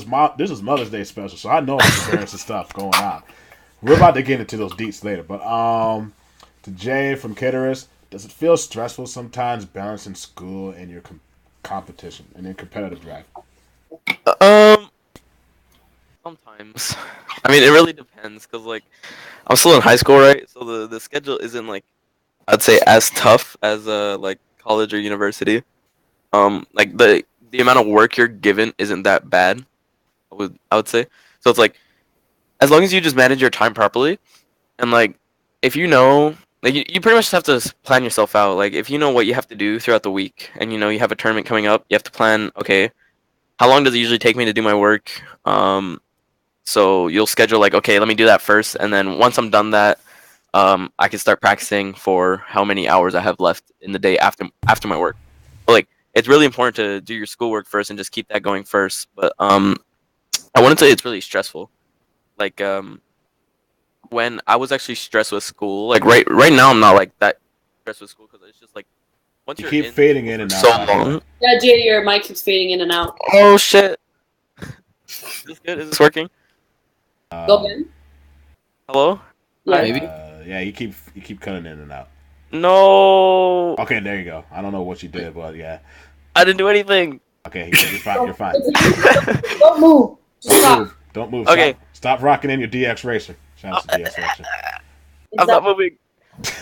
is Mother's Day special, so I know there's embarrassing stuff going on. We're about to get into those deets later. But to Jay from Kitterers, does it feel stressful sometimes balancing school and your competition and in competitive drive? Sometimes. I mean, it really depends because like I'm still in high school, right? So the schedule isn't like I'd say as tough as like college or university. Like the amount of work you're given isn't that bad. I would say. So it's like as long as you just manage your time properly, and like if you know, like you pretty much just have to plan yourself out. Like if you know what you have to do throughout the week, and you know you have a tournament coming up, you have to plan. Okay, how long does it usually take me to do my work? So you'll schedule like, okay, let me do that first, and then once I'm done that, I can start practicing for how many hours I have left in the day after my work. But, like it's really important to do your schoolwork first and just keep that going first. But I wouldn't say it's really stressful. Like when I was actually stressed with school, like right now I'm not like that stressed with school because it's just like once You you're keep in fading in and out. so by the way. long. Yeah, Jay, your mic keeps fading in and out. Oh shit! Is this good? Is this working? Go, Ben. Hello? Yeah. Maybe. Yeah, you keep cutting in and out. No, Okay, there you go. I don't know what you did, but yeah. I didn't do anything. Okay, you're fine. You're fine. Don't move. Just Don't stop. move. Don't move. Okay. Stop rocking in your DX Racer. Shout out to DX Racer. I'm not moving.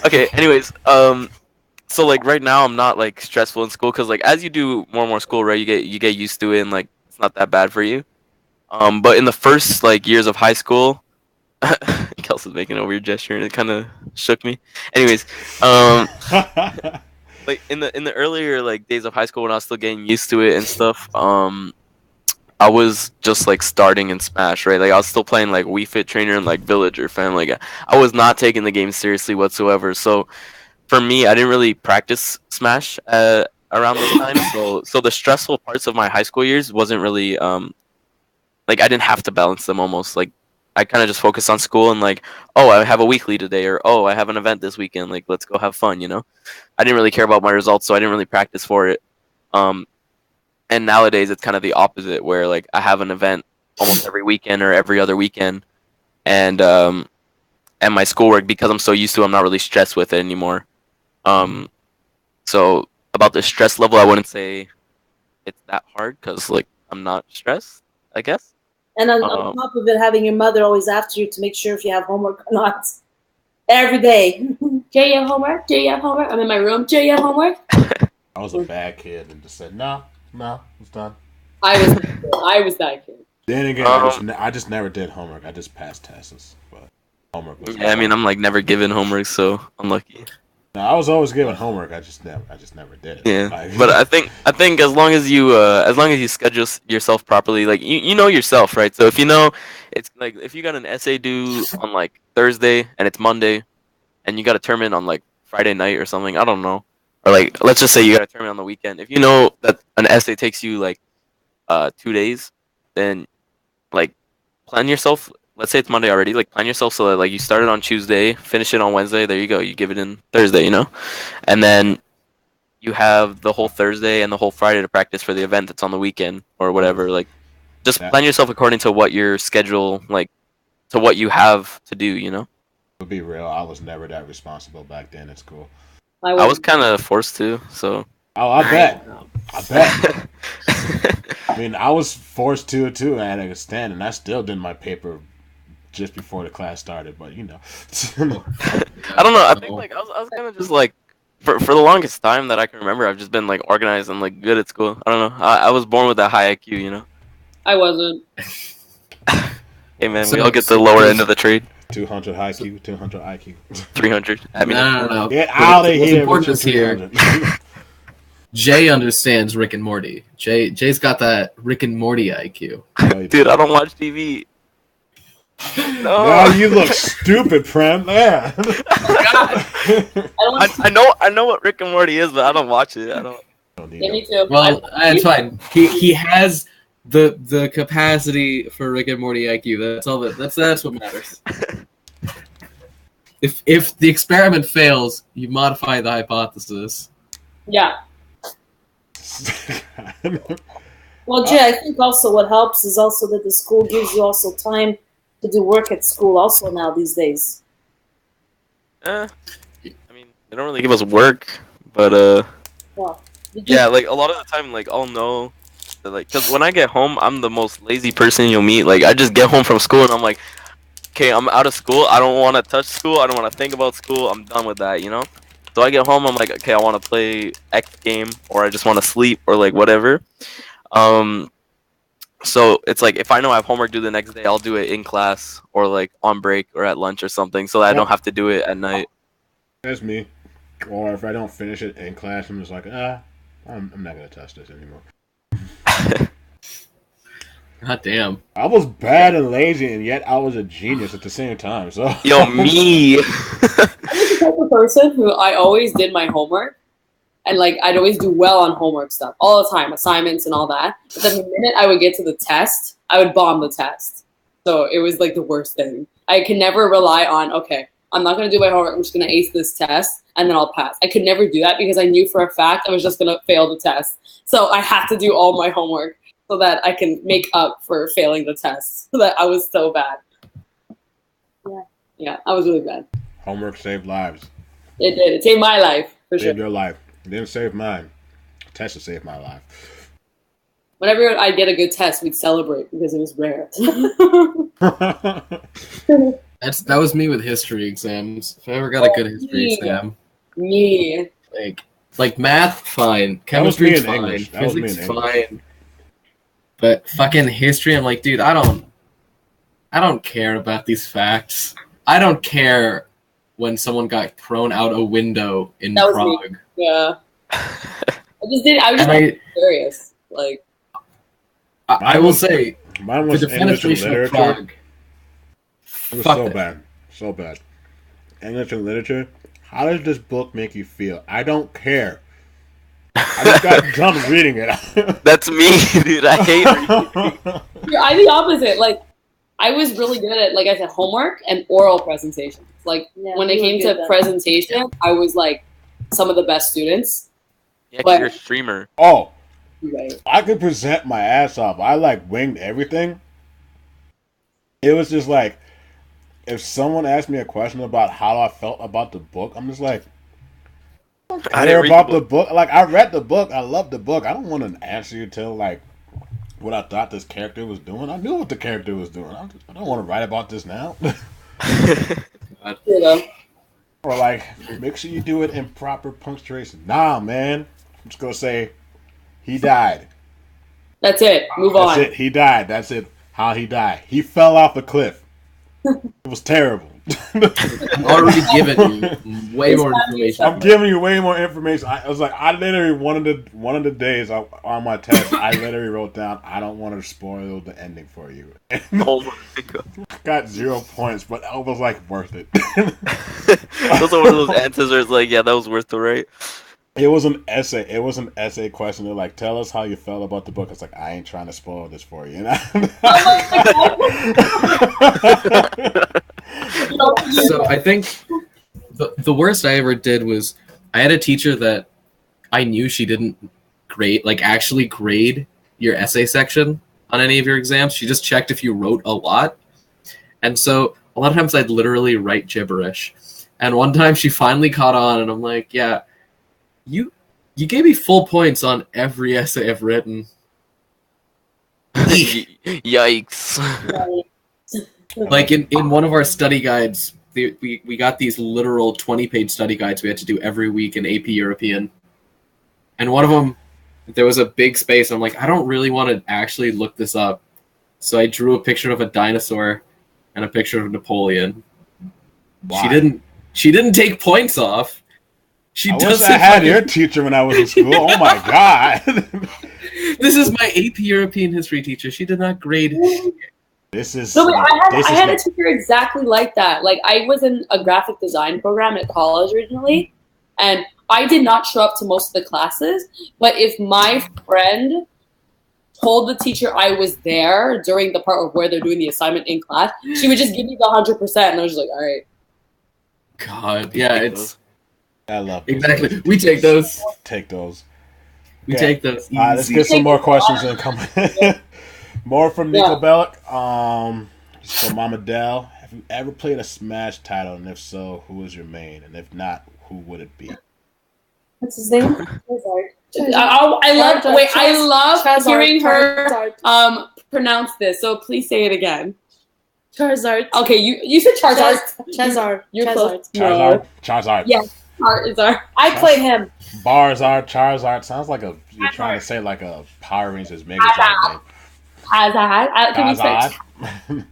Okay. Anyways, so like right now I'm not like stressful in school because like as you do more and more school, right, you get used to it and like it's not that bad for you. But in the first like years of high school, Kelsey's making a weird gesture and it kind of shook me. Anyways, like in the earlier like days of high school when I was still getting used to it and stuff, I was just like starting in Smash, right? Like I was still playing like Wii Fit Trainer and like Villager Family Guy. I was not taking the game seriously whatsoever. So for me, I didn't really practice Smash around this time. So the stressful parts of my high school years wasn't really like I didn't have to balance them almost. Like I kind of just focused on school and like, oh, I have a weekly today, or oh, I have an event this weekend. Like let's go have fun, you know. I didn't really care about my results, so I didn't really practice for it. And nowadays it's kind of the opposite, where like I have an event almost every weekend or every other weekend, and my schoolwork, because I'm so used to it, I'm not really stressed with it anymore. So about the stress level, I wouldn't say it's that hard because like I'm not stressed, I guess. And on top of it, having your mother always after you to make sure if you have homework or not. Every day. Jay, you have homework? Jay, you have homework? I'm in my room. Jay, you have homework? I was a bad kid and just said, no, it's done. I was that kid. Then again, I just never did homework. I just passed tests, but homework was. Yeah, I mean I'm like never given homework, so unlucky. No, I was always given homework. I just never did it. Yeah, Like, but I think as long as you schedule yourself properly, like you know yourself, right? So if you know, it's like if you got an essay due on like Thursday and it's Monday, and you got a tournament on like Friday night or something, I don't know, or like let's just say you got a tournament on the weekend. If you know that an essay takes you like 2 days, then like plan yourself. Let's say it's Monday already. Like plan yourself so that like you start it on Tuesday, finish it on Wednesday. There you go. You give it in Thursday, you know, and then you have the whole Thursday and the whole Friday to practice for the event that's on the weekend or whatever. Like just plan yourself according to what your schedule, like to what you have to do, you know. To be real, I was never that responsible back then at school. I was kind of forced to, so. Oh, I bet. I mean, I was forced to at a stand, and I still did my paper just before the class started. But you know, I don't know. I think like I was kind of just like for the longest time that I can remember, I've just been like organized and like good at school. I don't know. I was born with that high IQ, you know. I wasn't. Hey man, we all get the lower end of the trade. 200 IQ, 200 IQ, 300. I mean, no. Get out of What's here! important is here. Jay understands Rick and Morty. Jay's got that Rick and Morty IQ. Dude, I don't watch TV. No. Oh, you look stupid, Prem. Yeah. I know what Rick and Morty is, but I don't watch it. I don't. Yeah, me too. Well, that's fine. He has the capacity for Rick and Morty IQ. That's all. That's what matters. If the experiment fails, you modify the hypothesis. Yeah. Well, Jay, I think also what helps is also that the school gives you also time to do work at school also now these days. I mean, they don't really give us work, but Well, yeah, like a lot of the time, like I'll know that, like, cause when I get home, I'm the most lazy person you'll meet. Like I just get home from school and I'm like, okay, I'm out of school. I don't want to touch school. I don't want to think about school. I'm done with that, you know. So I get home, I'm like, okay, I want to play X game, or I just want to sleep, or like whatever. So it's like if I know I have homework due the next day, I'll do it in class or like on break or at lunch or something, so that I don't have to do it at night. That's me. Or if I don't finish it in class, I'm just like, I'm not gonna touch this anymore. God damn. I was bad and lazy, and yet I was a genius at the same time. So Yo, me. I'm the type of person who I always did my homework, and like I'd always do well on homework stuff all the time, assignments and all that. But then the minute I would get to the test, I would bomb the test. So it was like the worst thing. I could never rely on, okay, I'm not going to do my homework. I'm just going to ace this test and then I'll pass. I could never do that because I knew for a fact I was just going to fail the test. So I had to do all my homework so that I can make up for failing the test. So that I was so bad. Yeah, I was really bad. homework saved lives. It did. It saved my life, for sure. Saved your life. It didn't save mine. Tessa saved my life. Whenever I get a good test, we'd celebrate because it was rare. That was me with history exams. If I ever got a good history exam, Me. like math, fine. That was me Chemistry, in fine. English. That was me in Physics, English. fine. But fucking history, I'm like, dude, I don't care about these facts. I don't care when someone got thrown out a window in That was me. Prague. Yeah. I was just curious. Like, I will say, Mine the was English and defenestration of literature. Prague. It was Fuck so it. bad. So bad. English and literature. How does this book make you feel? I don't care. I just got done reading it. That's me, dude. I hate reading. I'm the opposite. Like, I was really good at, like I said, homework and oral presentations. Like, Yeah, when it you were came good to at presentation, I was, like, some of the best students. Yeah, 'cause But- you're a streamer. Oh, Right. I could present my ass off. I like winged everything. It was just like, if someone asked me a question about how I felt about the book, I'm just like, I care didn't read about the the book. Like, I read the book. I love the book. I don't want to answer you till like what I thought this character was doing. I knew what the character was doing. I don't want to write about this now. You know? Or like, make sure you do it in proper punctuation. Nah, man. I'm just gonna say, he died. That's it. Move That's on. it. He died. That's it. How he died. He fell off a cliff. It was terrible. I've already given you way more information. I'm giving you way more information. I was like, I literally one of the days on my test, I literally wrote down, I don't want to spoil the ending for you. Oh my god. Got 0 points, but I was like worth it. Those are one of those answers where it's like, yeah, that was worth the wait. It was an essay. It was an essay question. They're like, tell us how you felt about the book. It's like, I ain't trying to spoil this for you. So I think the worst I ever did was I had a teacher that I knew she didn't actually grade your essay section on any of your exams. She just checked if you wrote a lot. And so a lot of times I'd literally write gibberish. And one time she finally caught on and I'm like, yeah, you gave me full points on every essay I've written. Yikes. Like in one of our study guides, we got these literal 20-page study guides we had to do every week in AP European. And one of them, there was a big space. I'm like, I don't really want to actually look this up. So I drew a picture of a dinosaur and a picture of Napoleon. Why? She didn't take points off, She I wish doesn't. I had fucking- your teacher when I was in school. Oh my god. This is my AP European history teacher. She did not grade. This is. No, wait, this I is had a the- teacher exactly like that. Like, I was in a graphic design program at college originally, and I did not show up to most of the classes. But if my friend told the teacher I was there during the part of where they're doing the assignment in class, she would just give me the 100%, and I was just like, all right. God, yeah, it's I love those. exactly. We take those. Take those. We Yeah. take those. All right, let's Easy. get some more questions in coming. More from Nico Bellic. So Mama Dell, have you ever played a Smash title? And if so, who is your main? And if not, who would it be? What's his name? Charizard. I love Charizard. hearing her Charizard. pronounce this. So please say it again. Charizard. Okay, you said Charizard. Charizard. You're Charizard. close. Charizard. Charizard. Yeah. Charizard. I played him. Barzard. Charizard. Sounds like you're trying to say like a Power Rangers Mega Drive. Charizard. Charizard.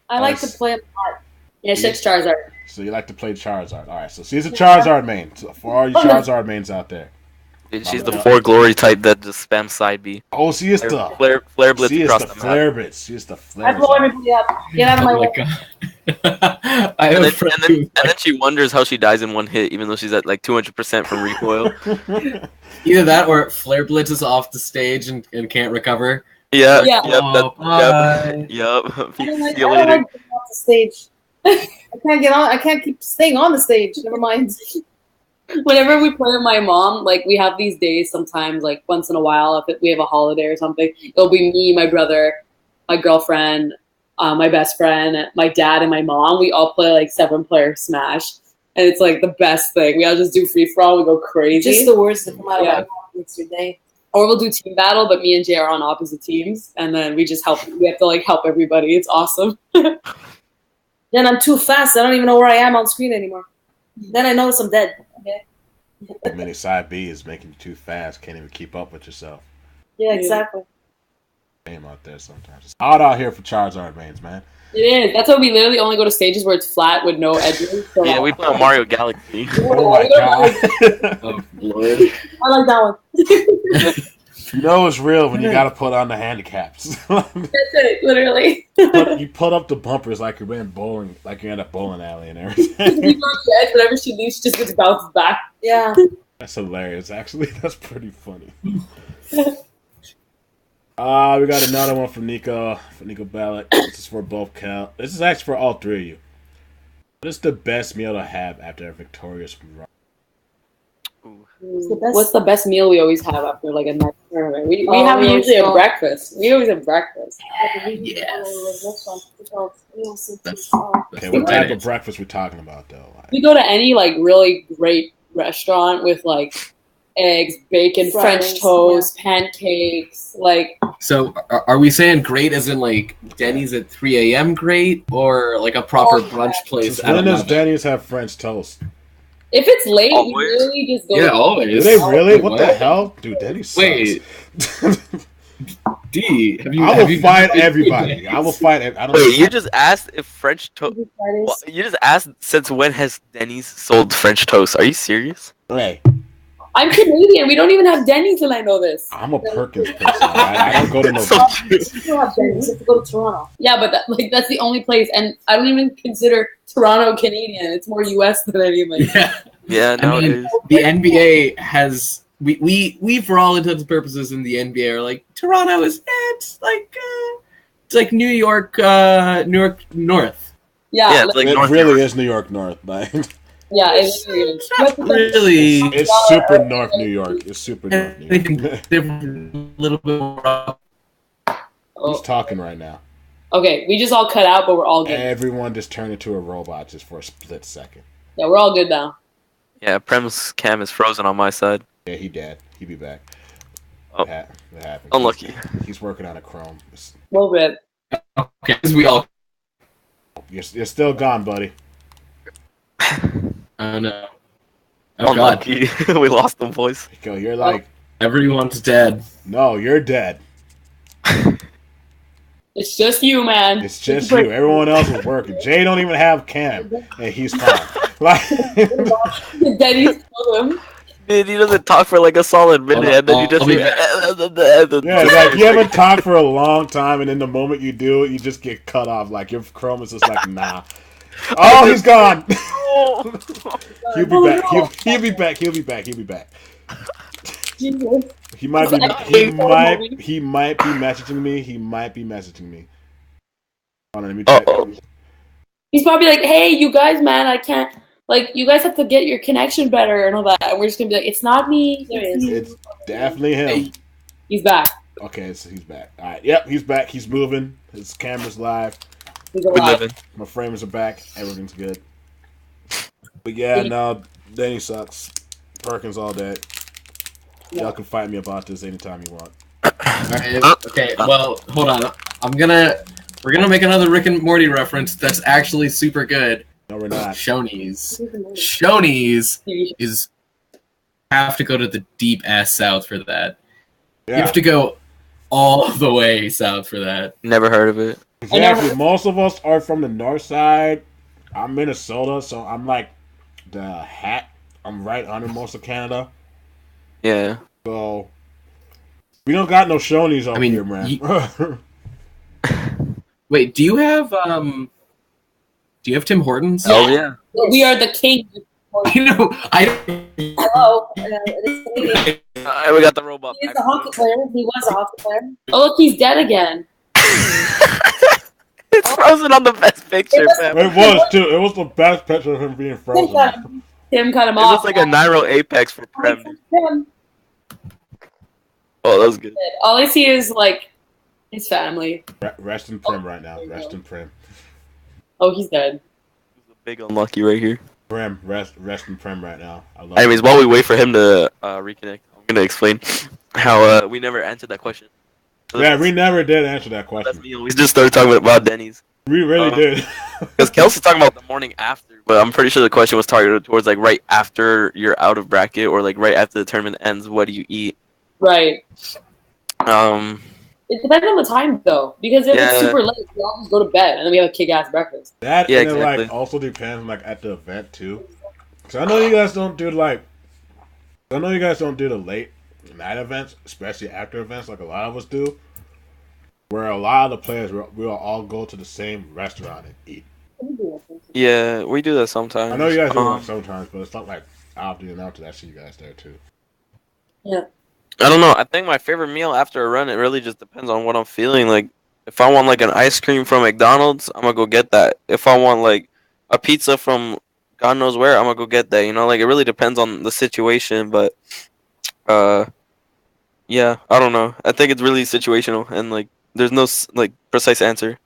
I like to play him hard. Yeah, shit's Charizard. So you like to play Charizard. All right, so she's a Charizard main. So for all you Charizard mains out there. Dude, she's the 4 glory type that just spams side B. Oh, she is the Flare blitz she is across the the map. flare bits. She is the I flare blow everybody up. Get out of my Oh way. my god. I have And a then, friend and, then, who and then she wonders how she dies in one hit, even though she's at like 200% from recoil. either that or Flare blitzes off the stage and can't recover. Yeah, Yeah. yep, Oh, yep, yep. I don't like See you getting later. off the stage. I can't get on. I can't keep staying on the stage. Never mind. Whenever we play with my mom, like we have these days sometimes, like once in a while, if we have a holiday or something, it'll be me, my brother, my girlfriend, my best friend, my dad, and my mom. We all play like 7-player Smash, and it's like the best thing. We all just do free for all. We go crazy. Just the words that come out of Yeah. my mouth makes your day. Or we'll do team battle, but me and Jay are on opposite teams, and then we just help. We have to like help everybody. It's awesome. Then I'm too fast. I don't even know where I am on screen anymore. Then I notice I'm dead. Okay. The mini side B is making you too fast. Can't even keep up with yourself. Yeah, exactly. Game out there sometimes. It's hard out here for Charizard mains, man. It is. That's why we literally only go to stages where it's flat with no edges. So Yeah, we play on Mario Galaxy. Oh my god. Oh Lord. I like that one. You know it's real when you gotta put on the handicaps. That's it, literally. You put up the bumpers like you're in bowling, like you're in a bowling alley and everything. You go to the edge, whenever she leaves, she just gets bounced back. Yeah. That's hilarious. Actually, that's pretty funny. We got another one from Nico Bellic. This is for both Cal. This is actually for all three of you. What is the best meal to have after a victorious run? What's the best meal we always have after like a night tournament? We Oh, have we usually always a breakfast. We always have breakfast. Yes. Okay, what type of breakfast we talking about though? Like, We go to any like really great restaurant with like eggs, bacon, Fries, French toast, pancakes. Like So are we saying great as in like Denny's at 3 a.m. great or like a proper brunch place? since at when does 11? Denny's have French toast? if it's late, we Always. really just go. Yeah, to Do always. they really? Wait, What the hell? Dude, Denny's sucks. Wait. D, have you? I have will you fight been to everybody. Denny's? I will fight. I don't. Wait, you just asked if French toast. You just asked since when has Denny's sold French toast? Are you serious? Hey, I'm Canadian. We don't even have Denny's, and I know this. I'm a Perkins person. Right? I don't go to no. So true. You have Denny's. You have to go to Toronto. Yeah, but that's the only place, and I don't even consider Toronto Canadian. It's more U.S. than anything. Yeah. Yeah, I mean, nowadays. the NBA has we for all intents and purposes in the NBA are like Toronto is it's like New York North. Yeah, Yeah, it's like It North really York. is New York North. Like, yeah, It's it's not really it's super North New York. It's super North New anything York. different, a little bit more. Who's talking right now? Okay, we just all cut out, but we're all good. Everyone just turned into a robot just for a split second. Yeah, we're all good now. Yeah, Prem's cam is frozen on my side. Yeah, he dead. He be back. Oh. It happened. Unlucky. He's working on a Chrome. A little bit. Okay, as we all. You're still gone, buddy. Oh no. Oh god, Unlucky. We lost the voice. Go. You're like, everyone's dead. no, you're dead. It's just you, man. It's just you. Everyone else is working. Jay don't even have cam, and he's fine. Like, Denny's told him. Dude, he doesn't talk for like a solid minute, and then you just I'll be yeah, like you haven't talked for a long time, and then the moment you do, you just get cut off. Like your Chrome is just like, nah. Oh, he's gone. He'll be back. He'll be back. He'll be back. He'll be back. Jesus. He might be. He might be messaging me. He might be messaging me. Hold on, let me check. He's probably like, hey, you guys, man, I can't. Like, you guys have to get your connection better and all that. And we're just gonna be like, it's not me. It's definitely him. He's back. Okay, so he's back. All right. Yep, he's back. He's moving. His camera's live. He's We alive. living. My frames are back. Everything's good. But yeah, no, Danny sucks. Perkins all day. Y'all can fight me about this anytime you want. Alright, okay, well, hold on. We're gonna make another Rick and Morty reference that's actually super good. No, we're not. Shoney's is have to go to the deep ass south for that. You Yeah, have to go all the way south for that. Never heard of it. exactly. Most of us are from the north side. I'm Minnesota, so I'm like the hat. I'm right under most of Canada. Yeah. So we don't got no Shoney's over I mean, here, man. Wait, do you have Tim Hortons? Oh yeah. We are the king. I know. Hello. It's Canadian. We got the robot. He's a hockey player. He was a hockey player. Oh, look, he's dead again. It's frozen on the best picture, fam. It was too. It was the best picture of him being frozen. Tim cut him It off. looks like a Nairo Apex for Prem. Tim. Oh, that was good. All I see is, like, his family. Rest in Prim right now. Rest in Prim. Oh, he's dead. Big unlucky right here. Prim, rest in Prim right now. I love Anyways, while we wait for him to reconnect, I'm gonna explain how we never answered that question. So Yeah, we never did answer that that's question. me. We just started talking about Denny's We really did. because Kelsey's talking about the morning after, but I'm pretty sure the question was targeted towards like right after you're out of bracket or like right after the tournament ends. What do you eat? Right. Um, It depends on the time, though. Because if it's Yeah. super late, we all just go to bed, and then we have a kick-ass breakfast. That Yeah, and it, exactly. like also depends like at the event too. So I know you guys don't do like. I know you guys don't do the late night events, especially after events, like a lot of us do. Where a lot of the players will all go to the same restaurant and eat. yeah, we do that sometimes. I know you guys do Um, that sometimes, but it's not like I'll do enough to see you guys there too. I don't know. I think my favorite meal after a run, it really just depends on what I'm feeling. Like, if I want like an ice cream from McDonald's, I'm gonna go get that. If I want like a pizza from God knows where, I'm gonna go get that. You know, like it really depends on the situation. But, yeah, I don't know. I think it's really situational, and like there's no like precise answer.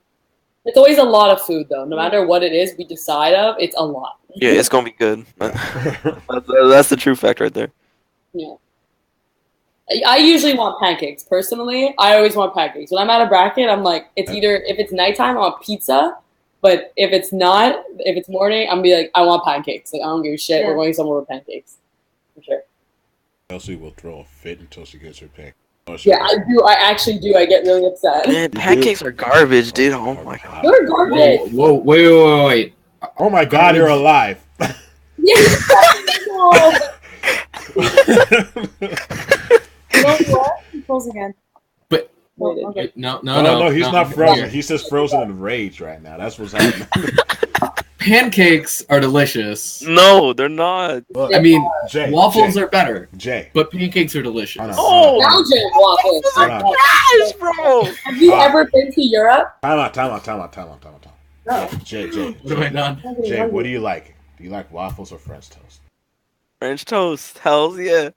It's always a lot of food, though. No matter what it is we decide of, it's a lot. Yeah, it's gonna be good. That's the true fact right there. Yeah. I usually want pancakes. Personally, I always want pancakes. When I'm at a bracket, I'm like, it's either, if it's nighttime, I want pizza. But if it's not, if it's morning, I'm be like, I want pancakes. Like, I don't give a shit. Yeah. We're going somewhere with pancakes. For sure. Kelsey will throw a fit until she gets her pick. Yeah, I do. I actually do. I get really upset. Man, pancakes are garbage, dude. Oh my god. You're garbage. Whoa, wait. Oh my God, you're alive. Yeah. No. You know what? He pulls again. But Oh, okay. no, No, he's not frozen. Here. He's just frozen in rage right now. That's what's happening. Pancakes are delicious. No, they're not. Look, I mean, Jay, waffles Jay, are better, Jay. but pancakes are delicious. Hold on, Oh, Belgian waffles. Hold on. Trash, bro. Have you ever been to Europe? Time out. No. Jay, What am I done? Jay, what do you like? Do you like waffles or French toast? French toast. Hells yeah.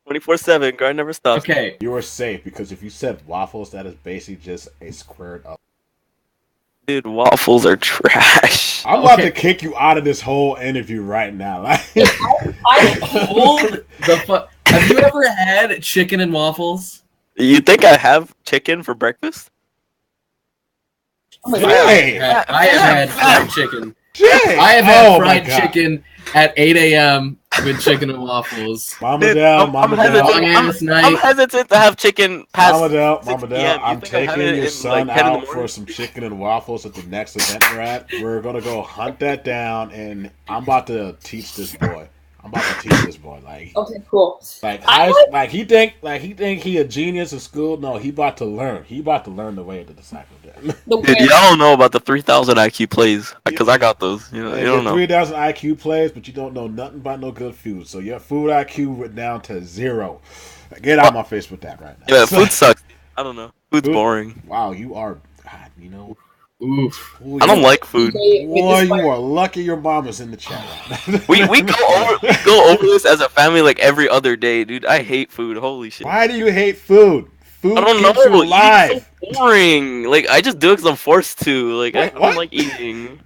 24/7. Guard never stops. Okay, You were safe because if you said waffles, that is basically just a squared up. Dude, waffles are trash. I'm about Okay. to kick you out of this whole interview right now. Like, hold the fuck. Have you ever had chicken and waffles? You think I have chicken for breakfast? Oh my God. Jay, I have had fried chicken. Jay, I have had oh my fried God. chicken at 8 a.m. with chicken and waffles. Mama Dude, Dell, I'm Mama hesitant. Dell, Long-ass I'm night. hesitant to have chicken past Mama Dell, 6 Mama p.m. Dell. You I'm think I'm having taking it your in, son like, 10 in the out for morning? some chicken and waffles at the next event we're at. We're gonna go hunt that down, and I'm about to teach this boy. Okay, cool. He think he a genius in school. No, he about to learn. He about to learn the way of the disciple. Dude, y'all don't know about the 3,000 IQ plays because I got those. You You don't know. 3,000 IQ plays, but you don't know nothing about no good food. So your food IQ went down to 0. Get out of my face with that right now. Yeah, food sucks. I don't know. Food's boring. Wow, you are. God, you know. Oof. Ooh, I don't like food. Boy, you are lucky your mama's in the chat. We go over this as a family like every other day, dude. I hate food. Holy shit. Why do you hate food? Food I don't keeps know. you alive. Eating's so boring. Like I just do it because I'm forced to. Like I What? don't like eating.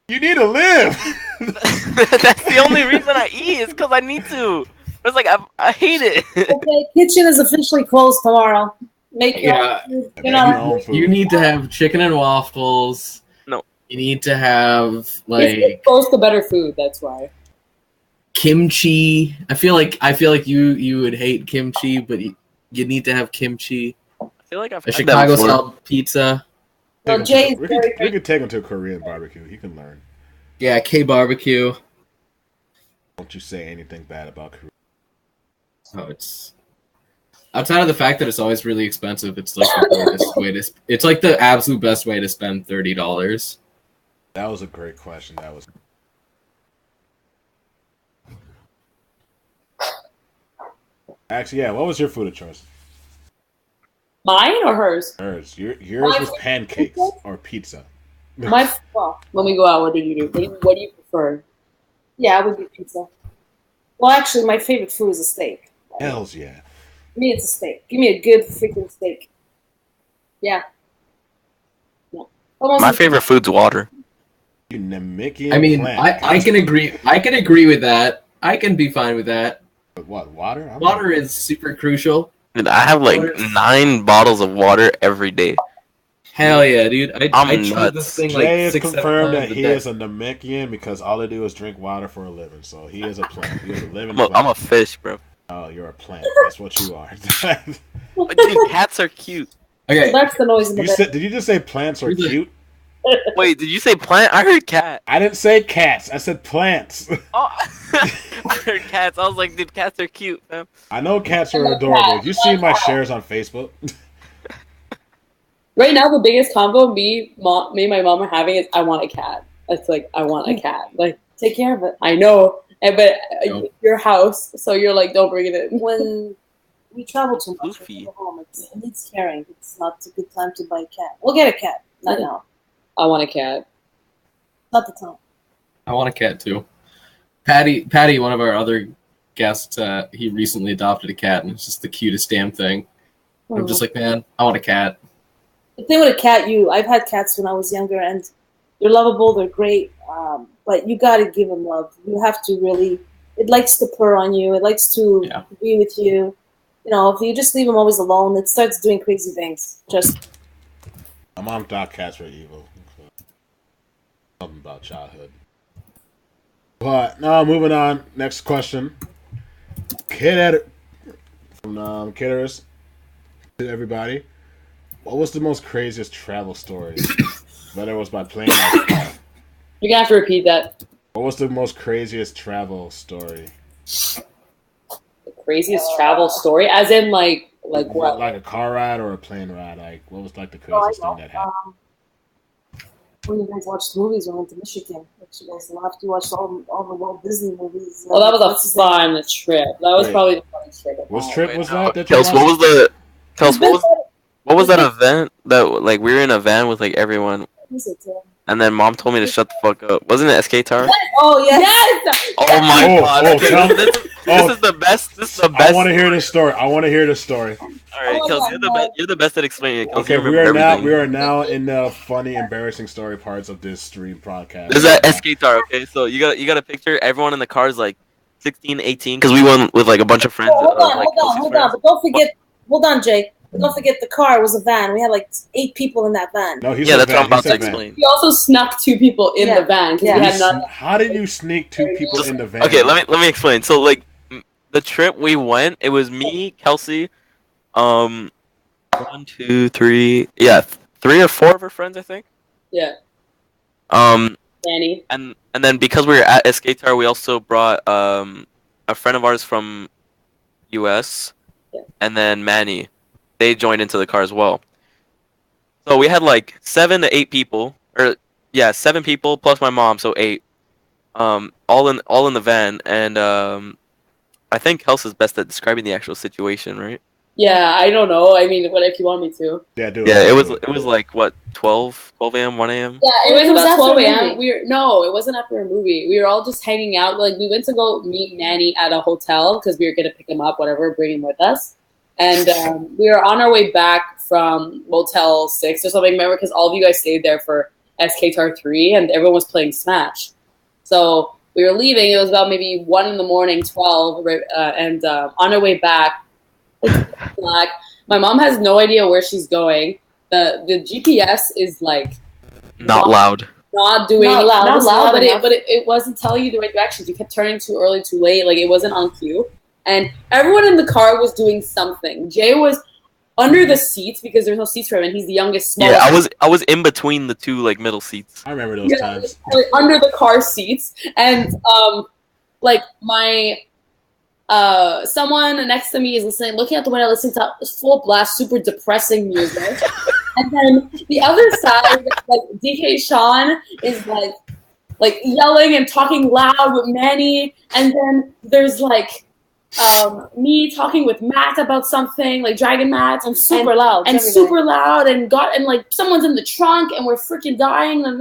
You need to live. That's the only reason I eat is because I need to. It's like I hate it. Okay, kitchen is officially closed tomorrow. Make your Yeah. own food. Make You your know, own food. You need to have chicken and waffles. No. You need to have It's like close to better food. That's why. kimchi. I feel like you would hate kimchi, but you need to have kimchi. I feel like I've A had that Chicago before. style pizza. well, Jay's we very could take him to a Korean barbecue. He can learn. Yeah, K barbecue. Don't you say anything bad about Korea. Oh, it's outside of the fact that it's always really expensive. It's like the greatest way to. It's like the absolute best way to spend $30. That was a great question. That was. Actually, yeah. What was your food of choice? Mine or hers? Yours. Yours Mine was was pancakes pizza. or pizza. Well, when we go out, what do you do? What do you prefer? Yeah, it would be pizza. Well, actually, my favorite food is a steak. Hells yeah. For me, it's a steak. Give me a good freaking steak. Yeah. Almost My favorite food's water. You Namekian I mean, plant. I can agree. I can agree with that. I can be fine with that. What, water? I'm Water is super crucial. Dude, I have like 9 bottles of water every day. Hell yeah, dude! I chug nuts. this thing Jay like is 6-7 confirmed that times a he day. is a Namekian because all they do is drink water for a living. So he is a plant. He is a living I'm plant. a fish, bro. Oh, you're a plant. That's what you are. But dude, cats are cute. Okay, That's the noise in the bed. Did you just say plants are Who's it? cute? Wait, did you say plant? I heard cat. I didn't say cats. I said plants. Oh, I heard cats. I was like, dude, cats are cute, fam. I know cats are adorable. You see my shares on Facebook? Right now, the biggest combo me and my mom are having is I want a cat. It's like I want a cat. Like Take care of it. I know, but Nope. your house, so you're like, don't bring it in. When we travel too much, Goofy. we go home, it needs caring. It's not a good time to buy a cat. We'll get a cat. Not now. I want a cat. Not the time. I want a cat too. Patty, one of our other guests, he recently adopted a cat, and it's just the cutest damn thing. I'm just like, man, I want a cat. The thing with a cat, I've had cats when I was younger, and they're lovable, they're great, but you gotta give them love. You have to really. It likes to purr on you. It likes to Yeah. be with you. You know, if you just leave them always alone, it starts doing crazy things. Just My mom thought cats were evil. Something about childhood. But no, moving on. Next question. From Kitterus to everybody. What was the most craziest travel story? Whether it was by plane or car. You're gonna have to repeat that. What was the most craziest travel story? The craziest travel story, as in like what? Like a car ride or a plane ride? Like what was like the craziest thing that happened? when you guys watched movies, we went to Michigan. Which you guys love to watch all the Walt Disney movies. Well, that was a fun trip. That was Wait. probably the funnest trip. of What all. trip was that? That you Kels, watched? what was that event that like we were in a van with like everyone, What is it? and then mom told me to shut the fuck up. Wasn't it SK Tower? Oh yes. Yes! Oh my Oh, god! oh, Okay, tell- this is the best. This is the I best. want to hear this story. All right, Oh, Kels, yeah, you're the best at explaining it. Kels, Okay, you we remember are everything. now in the funny, embarrassing story parts of this stream podcast. This is at SK Tower. Okay, so you got a picture. Everyone in the car is like 16, 18, because we went with like a bunch of friends. Oh, hold on, like hold on, Kelsey's hold friends. on. But don't forget. Hold on, Jay. Don't forget the car was a van. We had like 8 people in that van. No, he's Yeah, a that's what van. I'm about He to said van. explain. We also snuck 2 people in Yeah. the van because Yeah. we had not. How did you sneak 2 people in the van? Okay, let me explain. So like the trip we went, it was me, Kelsey, 1, 2, 3, yeah, 3 or 4 of her friends, I think. Yeah, Um, Danny. and then because we were at SKTAR, we also brought a friend of ours from US, Yeah. and then Manny. They joined into the car as well. So we had like 7 to 8 people, or yeah, 7 people plus my mom, so 8. All in the van, and I think Kelsey's best at describing the actual situation, right? Yeah, I don't know. I mean, what if you want me to? Yeah, dude. Yeah, it was like what 12 a.m., 1 a.m. Yeah, it was about after 12 a a.m. movie. No, it wasn't after a movie. We were all just hanging out. Like we went to go meet Manny at a hotel because we were gonna pick him up, whatever, bring him with us. And we were on our way back from Motel 6 or something. Remember, because all of you guys stayed there for SKTAR 3, and everyone was playing Smash. So we were leaving. It was about maybe 1 in the morning, 12, right, and on our way back, it's black. My mom has no idea where she's going. The GPS is like Not loud. not doing Not loud, not it's loud, loud but enough. it wasn't telling you the right directions. You kept turning too early, too late. Like it wasn't on cue. And everyone in the car was doing something. Jay was under the seats because there's no seats for him, and he's the youngest, smallest. Yeah, I was in between the 2 like middle seats. I remember those Yeah, times. like, under the car seats, and like my someone next to me is listening, looking out the window, listening to full blast, super depressing music, and then the other side, like DK Sean is like yelling and talking loud with Manny, and then there's like me talking with Matt about something, like Dragon Matt, And super loud. and everybody. super loud, and like someone's in the trunk, and we're freaking dying, and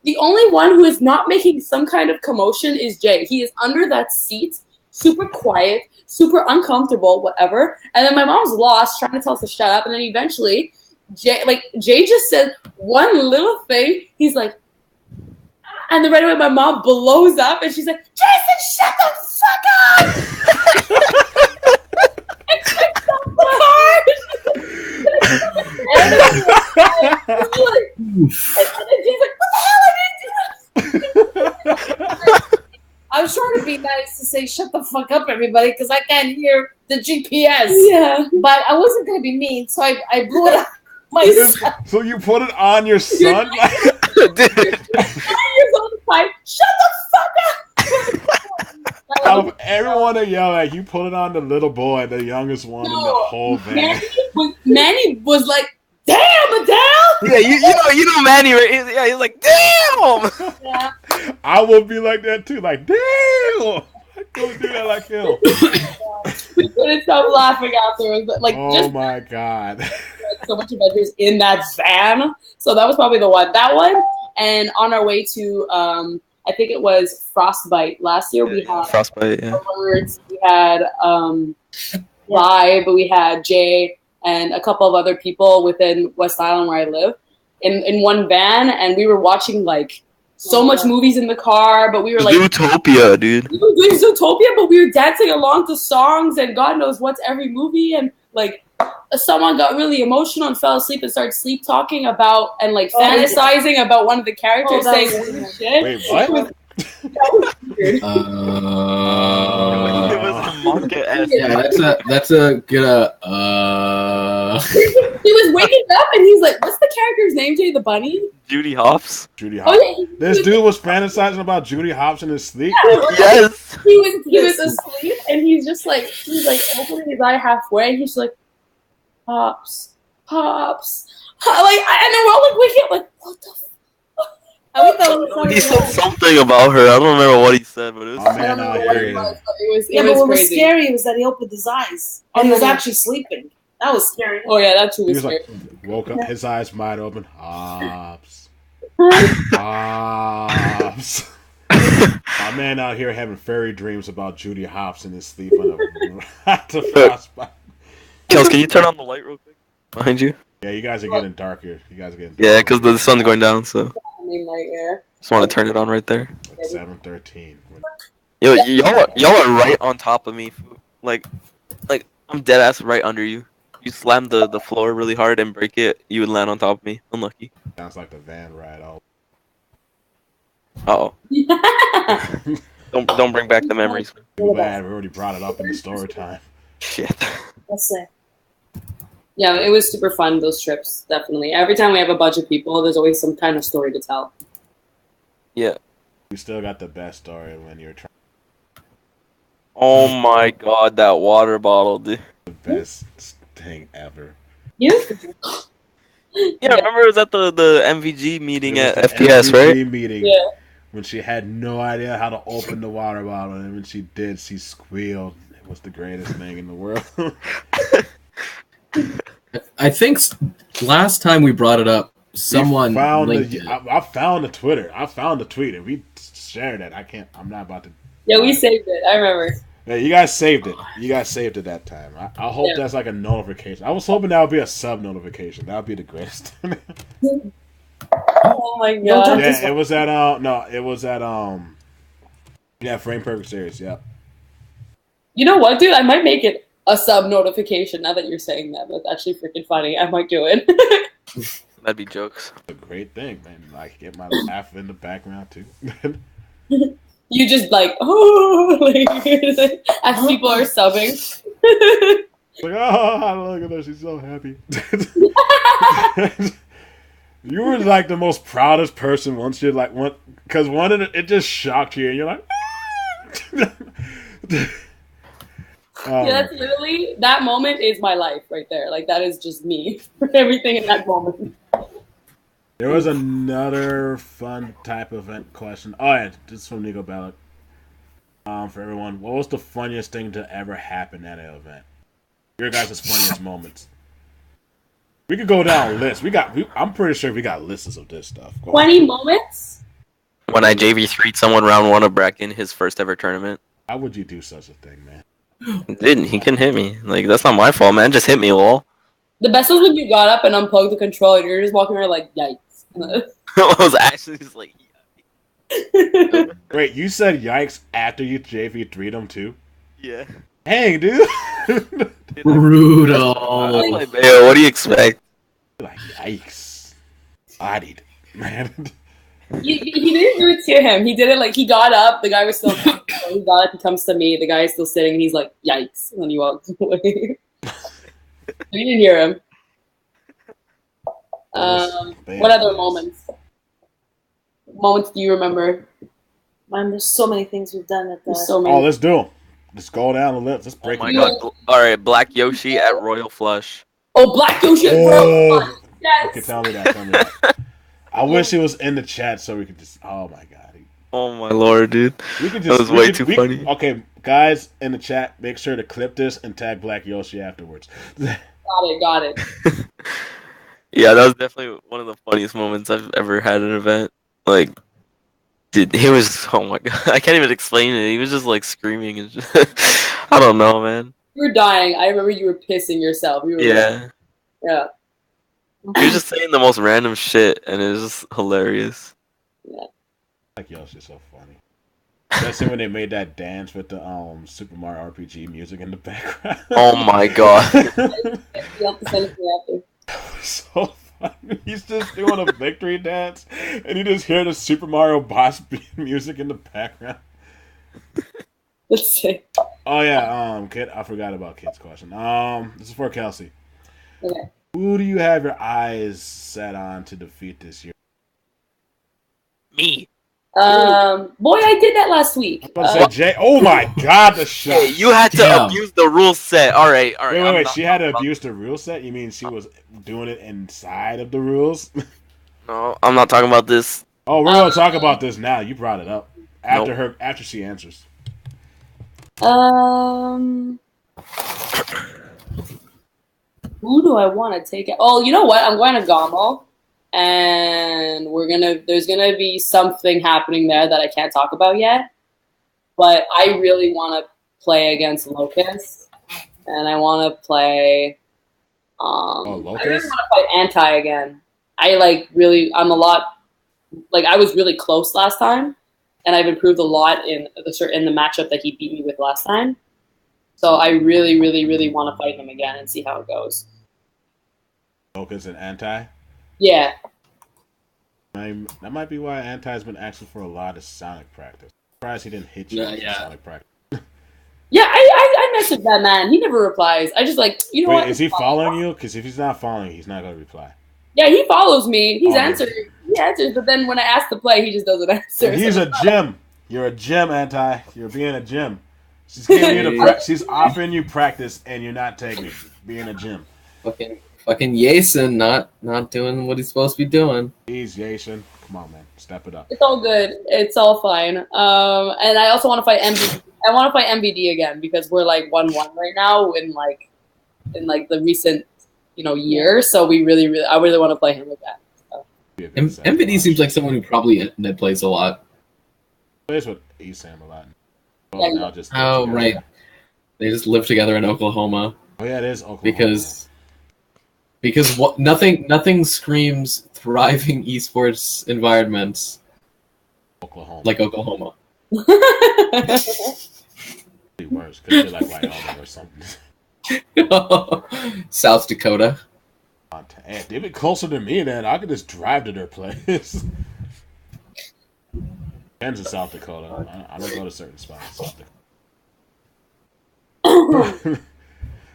the only one who is not making some kind of commotion is Jay. He is under that seat, super quiet, super uncomfortable, whatever. And then my mom's lost, trying to tell us to shut up, and then eventually, Jay just said one little thing. He's like, and then right away my mom blows up, and she's like, Jason, shut the fuck up! And she stopped the car. And then she's like, what the hell are you doing? I was trying to be nice to say, shut the fuck up, everybody, because I can't hear the GPS. Yeah. But I wasn't going to be mean, so I blew it up myself. So you put it on your son? Dude, 9 years old, like, shut the fuck up! Out of everyone to yell at, you put it on the little boy, the youngest one in the No. whole van. Manny was like, damn, Adele! yeah, you know Manny, right? Yeah, he's like, damn. Yeah. I would be like that too, like, damn! I couldn't do that like him. We couldn't stop laughing afterwards. But, like, Oh just my god. so much adventures in that van. So that was probably the one. That one. And on our way to, I think it was Frostbite. Last year we had Frostbite, yeah. Words, we had Vibe, we had Jay, and a couple of other people within West Island where I live in one van, and we were watching like so much movies in the car, but we were like Zootopia, dude. we were doing Zootopia, but we were dancing along to songs and God knows what's every movie, and like someone got really emotional and fell asleep and started sleep talking about and like fantasizing about one of the characters Oh, that saying was weird weird. shit. Wait, what? That was weird. It was a manga. Yeah, that's a good He was waking up and he's like, "What's the character's name? Jay the bunny?" Judy Hopps. Judy Oh Hopps. yeah, This dude was fantasizing about Judy Hopps in his sleep. Yes. he was asleep and he's opening his eye halfway and he's like, "Pops, pops," like, and then we're all like waking up like, "What the?" And we thought it was He funny. said something about her. I don't remember what he said, but it Oh was. man, I I don't know what hear it you. was, but it was Yeah, but what was crazy. scary was that he opened his eyes and he was actually sleeping. That was scary. Oh yeah, that too He was was scary. like, woke up, his eyes wide open. Hops. Hops. My man out here having fairy dreams about Judy Hopps in his sleep on the frostbite. Kels, can you turn on the light real quick behind you? Yeah, you guys are getting darker. You guys are getting Yeah, because the sun's going down, so I mean, like, yeah. just want to turn it on right there. 7:13. Yo, y'all are right on top of me. Like I'm dead ass right under you. you slam the floor really hard and break it, you would land on top of me. Unlucky. Sounds like the van ride. Oh. Uh oh. Don't bring back the memories. Too bad. We already brought it up in the story time. Shit. Let's say. Yeah, it was super fun, those trips, definitely. Every time we have a bunch of people, there's always some kind of story to tell. Yeah. You still got the best story when you're trying. Oh my god, that water bottle, dude. The best thing ever. You? Yeah, remember it was at the MVG meeting It at was the FPS, right? MVP meeting. Yeah. When she had no idea how to open the water bottle, and when she did, she squealed. It was the greatest thing in the world. I think last time we brought it up, someone linked it. I found the Twitter. I found the tweet, and we shared it. I'm not about to. Yeah, we saved it. I remember. Yeah, you guys saved it. You guys saved it that time. I hope that's like a notification. I was hoping that would be a sub notification. That would be the greatest. Oh my god. Yeah, it was at yeah, Frame Perfect Series. Yeah. You know what, dude? I might make it a sub notification now that you're saying that. That's actually freaking funny. I might do it. That'd be jokes. A great thing, man. Like get my laugh in the background too. You just like, oh, like, as people are subbing. Like, oh, look at her, she's so happy. You were like the most proudest person once you're like because one of it just shocked you, and you're like, Yeah, that's literally, that moment is my life right there. Like, that is just me. Everything in that moment. There was another fun type event question. Oh yeah, this is from Nico Bellic. For everyone, what was the funniest thing to ever happen at an event? Your guys' funniest moments. We could go down a list. I'm pretty sure we got lists of this stuff. 20 moments? When I JV3'd someone round 1 of Bracken, his first ever tournament. How would you do such a thing, man? He couldn't hit me. Like, that's not my fault, man. Just hit me, lol. The best was when you got up and unplugged the controller and you're just walking around like, yikes. I was actually just like, Wait, you said yikes after you JV3'd them too? yeah. Dang, dude. Brutal. Like, yo, what do you expect? Like, yikes. Bodied. Man. He didn't do it to him. He did it like, he got up, the guy was still, he got up, he comes to me, the guy is still sitting, and he's like, yikes, and then he walks away. You didn't hear him. What other moments? Moments do you remember? Man, there's so many things we've done at There's that. so many. Oh, let's do them. Let's go down the list. Let's Oh break my it god. down. Alright, Black Yoshi at Royal Flush. Oh, Black Yoshi, bro! Oh. Yes! Okay, tell me that. I wish he was in the chat so we could just. Oh my god. Oh my lord, dude. We could just. That was way too funny. Okay, guys in the chat, make sure to clip this and tag Black Yoshi afterwards. Got it. Yeah, that was definitely one of the funniest moments I've ever had at an event. Like, dude, he was, oh my god, I can't even explain it. He was just like screaming and just, I don't know, man. You were dying. I remember you were pissing yourself. You were Yeah. Yeah. He was just saying the most random shit, and it was just hilarious. Black Yoshi's so funny. Especially when they made that dance with the Super Mario RPG music in the background. Oh my god. You have to send it to me after. So funny. He's just doing a victory dance, and you just hear the Super Mario boss music in the background. Let's see. Oh yeah, Kid. I forgot about Kid's question. This is for Kelsey. Okay. Who do you have your eyes set on to defeat this year? Me. Boy, I did that last week. I was about to say Jay. Oh my god, the shot. Hey, you had to Damn. abuse the rule set. Alright. Wait. She had to abuse the rule set? You mean she was doing it inside of the rules? No, I'm not talking about this. Oh, we're gonna talk about this now. You brought it up after Nope. after she answers. Who do I want to take it? Oh, you know what? I'm going to Gomo, and there's gonna be something happening there that I can't talk about yet. But I really want to play against Locust, and I want to play. I really want Locust? to fight Anti again. I'm a lot. Like, I was really close last time, and I've improved a lot in the matchup that he beat me with last time. So I really, really, really want to fight him again and see how it goes. Focus and Anti. Yeah. That might be why Anti's been asking for a lot of Sonic practice. I'm surprised he didn't hit you with Sonic practice. Yeah, I messaged that man. He never replies. I just like, you know Wait, what? is he following you? Because if he's not following, he's not going to reply. Yeah, he follows me. He's answering. He answers, but then when I ask to play, he just doesn't answer. And he's a gym. You're a gym, Anti. You're being a gym. She's giving you she's offering you practice, and you're not taking it. Being a gym. Fucking Jason not doing what he's supposed to be doing. Jeez, Jason. Come on, man. Step it up. It's all good. It's all fine. And I also want to fight MVD. I want to fight MVD again because we're like 1-1 right now in the recent year. So I really want to play him again. So. MVD seems like someone who probably net plays a lot. Plays with Esam a lot. Right. They just live together in Oklahoma. Oh yeah, it is Oklahoma. Because nothing screams thriving esports environments like Oklahoma. Worse because you're like Wyoming or something. South Dakota. Hey, they've been closer to me, then I could just drive to their place. Kansas, South Dakota. I don't go to certain spots. South Dakota.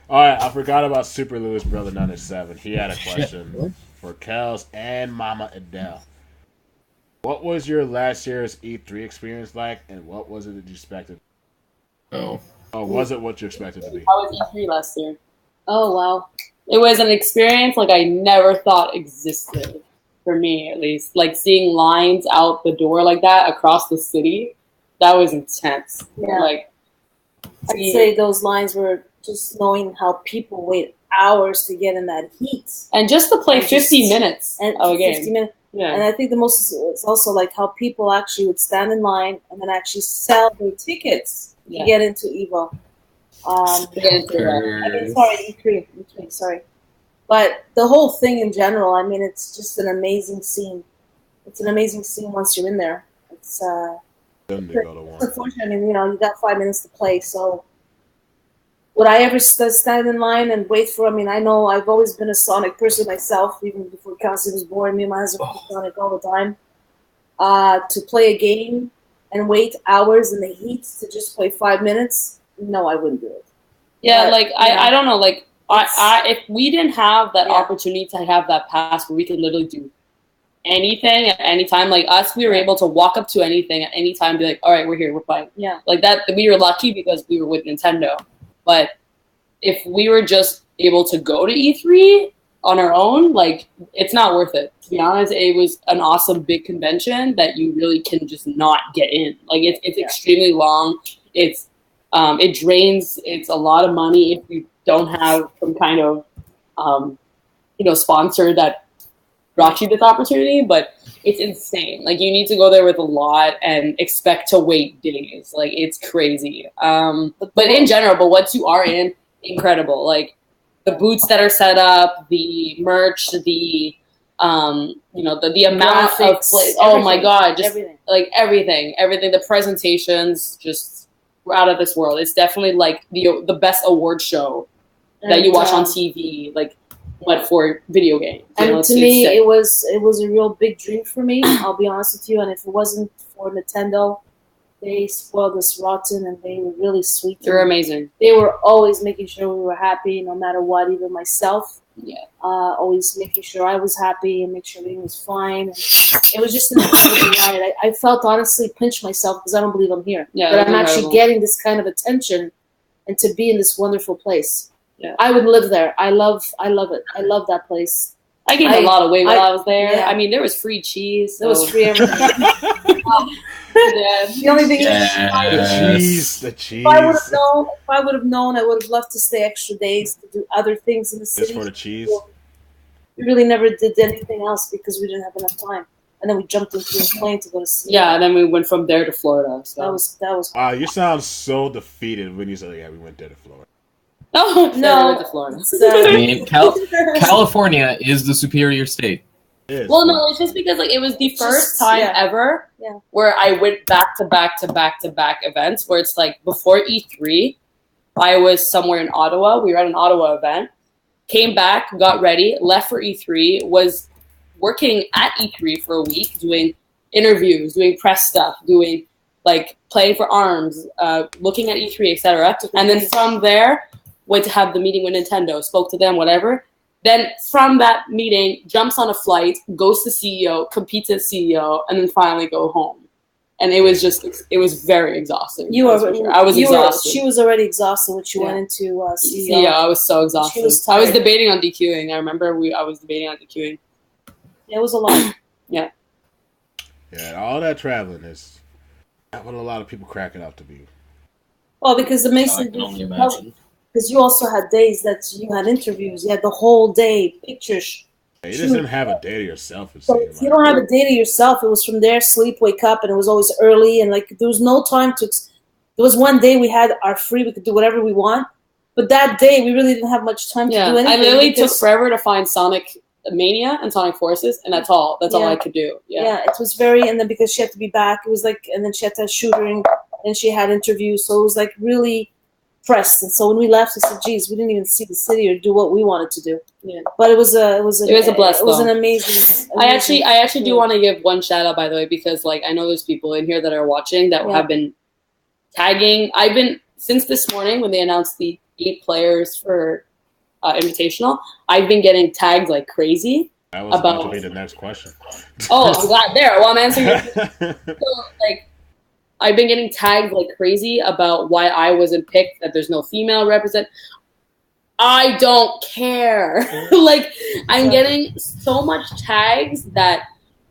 All right, I forgot about Super Louis Brother 97. He had a question for Kels and Mama Adele. What was your last year's E3 experience like, and what was it that you expected? Oh, was it what you expected to be? I was E3 last year. Oh, wow. It was an experience like I never thought existed, for me at least. Like seeing lines out the door like that across the city, that was intense. Yeah. Like, I'd say those lines were just knowing how people wait hours to get in that heat. And just to play 50 minutes of a game. 50 minutes. Yeah. And I think the most is also like how people actually would stand in line and then actually sell their tickets to get into EVO. E3, sorry. But the whole thing in general, I mean, it's just an amazing scene. It's an amazing scene once you're in there. It's unfortunate. I mean, you got 5 minutes to play, so would I ever stand in line and wait for? I mean, I know I've always been a Sonic person myself, even before Kelsey was born. Me and my husband played Sonic all the time. To play a game and wait hours in the heat to just play 5 minutes, no, I wouldn't do it. Yeah, but, I don't know. Like, if we didn't have that opportunity to have that pass where we could literally do anything at any time, like us, we were able to walk up to anything at any time and be like, all right, we're here, we're playing. Yeah. Like that, we were lucky because we were with Nintendo. But if we were just able to go to E3 on our own, like, it's not worth it. To be honest, it was an awesome big convention that you really can just not get in. Like, it's extremely long. It drains. It's a lot of money if you don't have some kind of, sponsor that brought you this opportunity. But it's insane. Like, you need to go there with a lot and expect to wait days. Like, it's crazy. But in general, but once you are in, incredible. Like, the booths that are set up, the merch, the amount graphics, of oh my god, just everything. Like everything. The presentations just were out of this world. It's definitely like the best award show that you watch on TV, like, but for video games. And to me, it was a real big dream for me. I'll be honest with you. And if it wasn't for Nintendo, they spoiled us rotten, and they were really sweet. They were amazing. They were always making sure we were happy, no matter what. Even myself, always making sure I was happy and make sure everything was fine. It was just an incredible ride. I felt honestly pinch myself because I don't believe I'm here. Yeah, but I'm actually getting this kind of attention, and to be in this wonderful place. Yeah. I would live there. I love it. I love that place. I gained a lot of weight while I was there. Yeah. I mean, there was free cheese. There was free everything. The only thing is the cheese. If I would have known, I would have loved to stay extra days to do other things in the city. Just for the cheese? We really never did anything else because we didn't have enough time. And then we jumped into a plane to go to see. Yeah, and then we went from there to Florida. So. That was. Wow, you sound so defeated when you said, "Yeah, we went there to Florida." Oh no! Went to Florida. I mean, California is the superior state. Well, no, it's just because it was the first time ever where I went back to back events where it's like before E3, I was somewhere in Ottawa. We were at an Ottawa event. Came back, got ready, left for E3, was working at E3 for a week, doing interviews, doing press stuff, doing like playing for ARMS, looking at E3, etc. And then from there, went to have the meeting with Nintendo, spoke to them, whatever. Then from that meeting, jumps on a flight, goes to CEO, competes as CEO, and then finally go home. And it was very exhausting. I was exhausted. She was already exhausted when she went into CEO. Yeah, I was so exhausted. I was debating on DQing. I remember I was debating on DQing. It was a lot. Yeah. Yeah, all that traveling is what a lot of people crack it up to be. Well, because the Mason, because you also had days that you had interviews. You had the whole day pictures. You just didn't have a day to yourself. So if you don't have a day to yourself, it was from there, sleep, wake up, and it was always early, and like there was no time to. There was one day we had our free, we could do whatever we want, but that day we really didn't have much time to do anything. I literally took forever to find Sonic Mania and Sonic Forces, and that's all. That's all I could do. Yeah, it was very, and then because she had to be back, it was like, and then she had to shooting, and she had interviews, so it was like really pressed. And so when we left, I said, "Geez, we didn't even see the city or do what we wanted to do." Yeah, but it was a blessing. It was an amazing. I actually do want to give one shout out, by the way, because like I know there's people in here that are watching that have been tagging. I've been since this morning when they announced the 8 players for Invitational. I've been getting tagged like crazy. That was about to be the next question. Oh, I'm glad there. Well, I'm answering. So, like, I've been getting tagged like crazy about why I wasn't picked. That there's no female represent. I don't care. Like, I'm getting so much tags that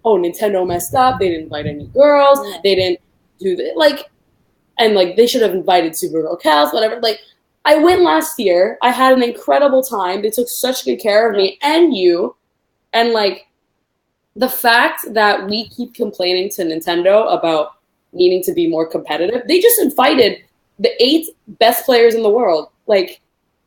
Nintendo messed up. They didn't invite any girls. They didn't do the like, and like they should have invited Super Girl Cows, whatever. Like. I went last year. I had an incredible time. They took such good care of me and you. And, like, the fact that we keep complaining to Nintendo about needing to be more competitive, they just invited the 8 best players in the world. Like,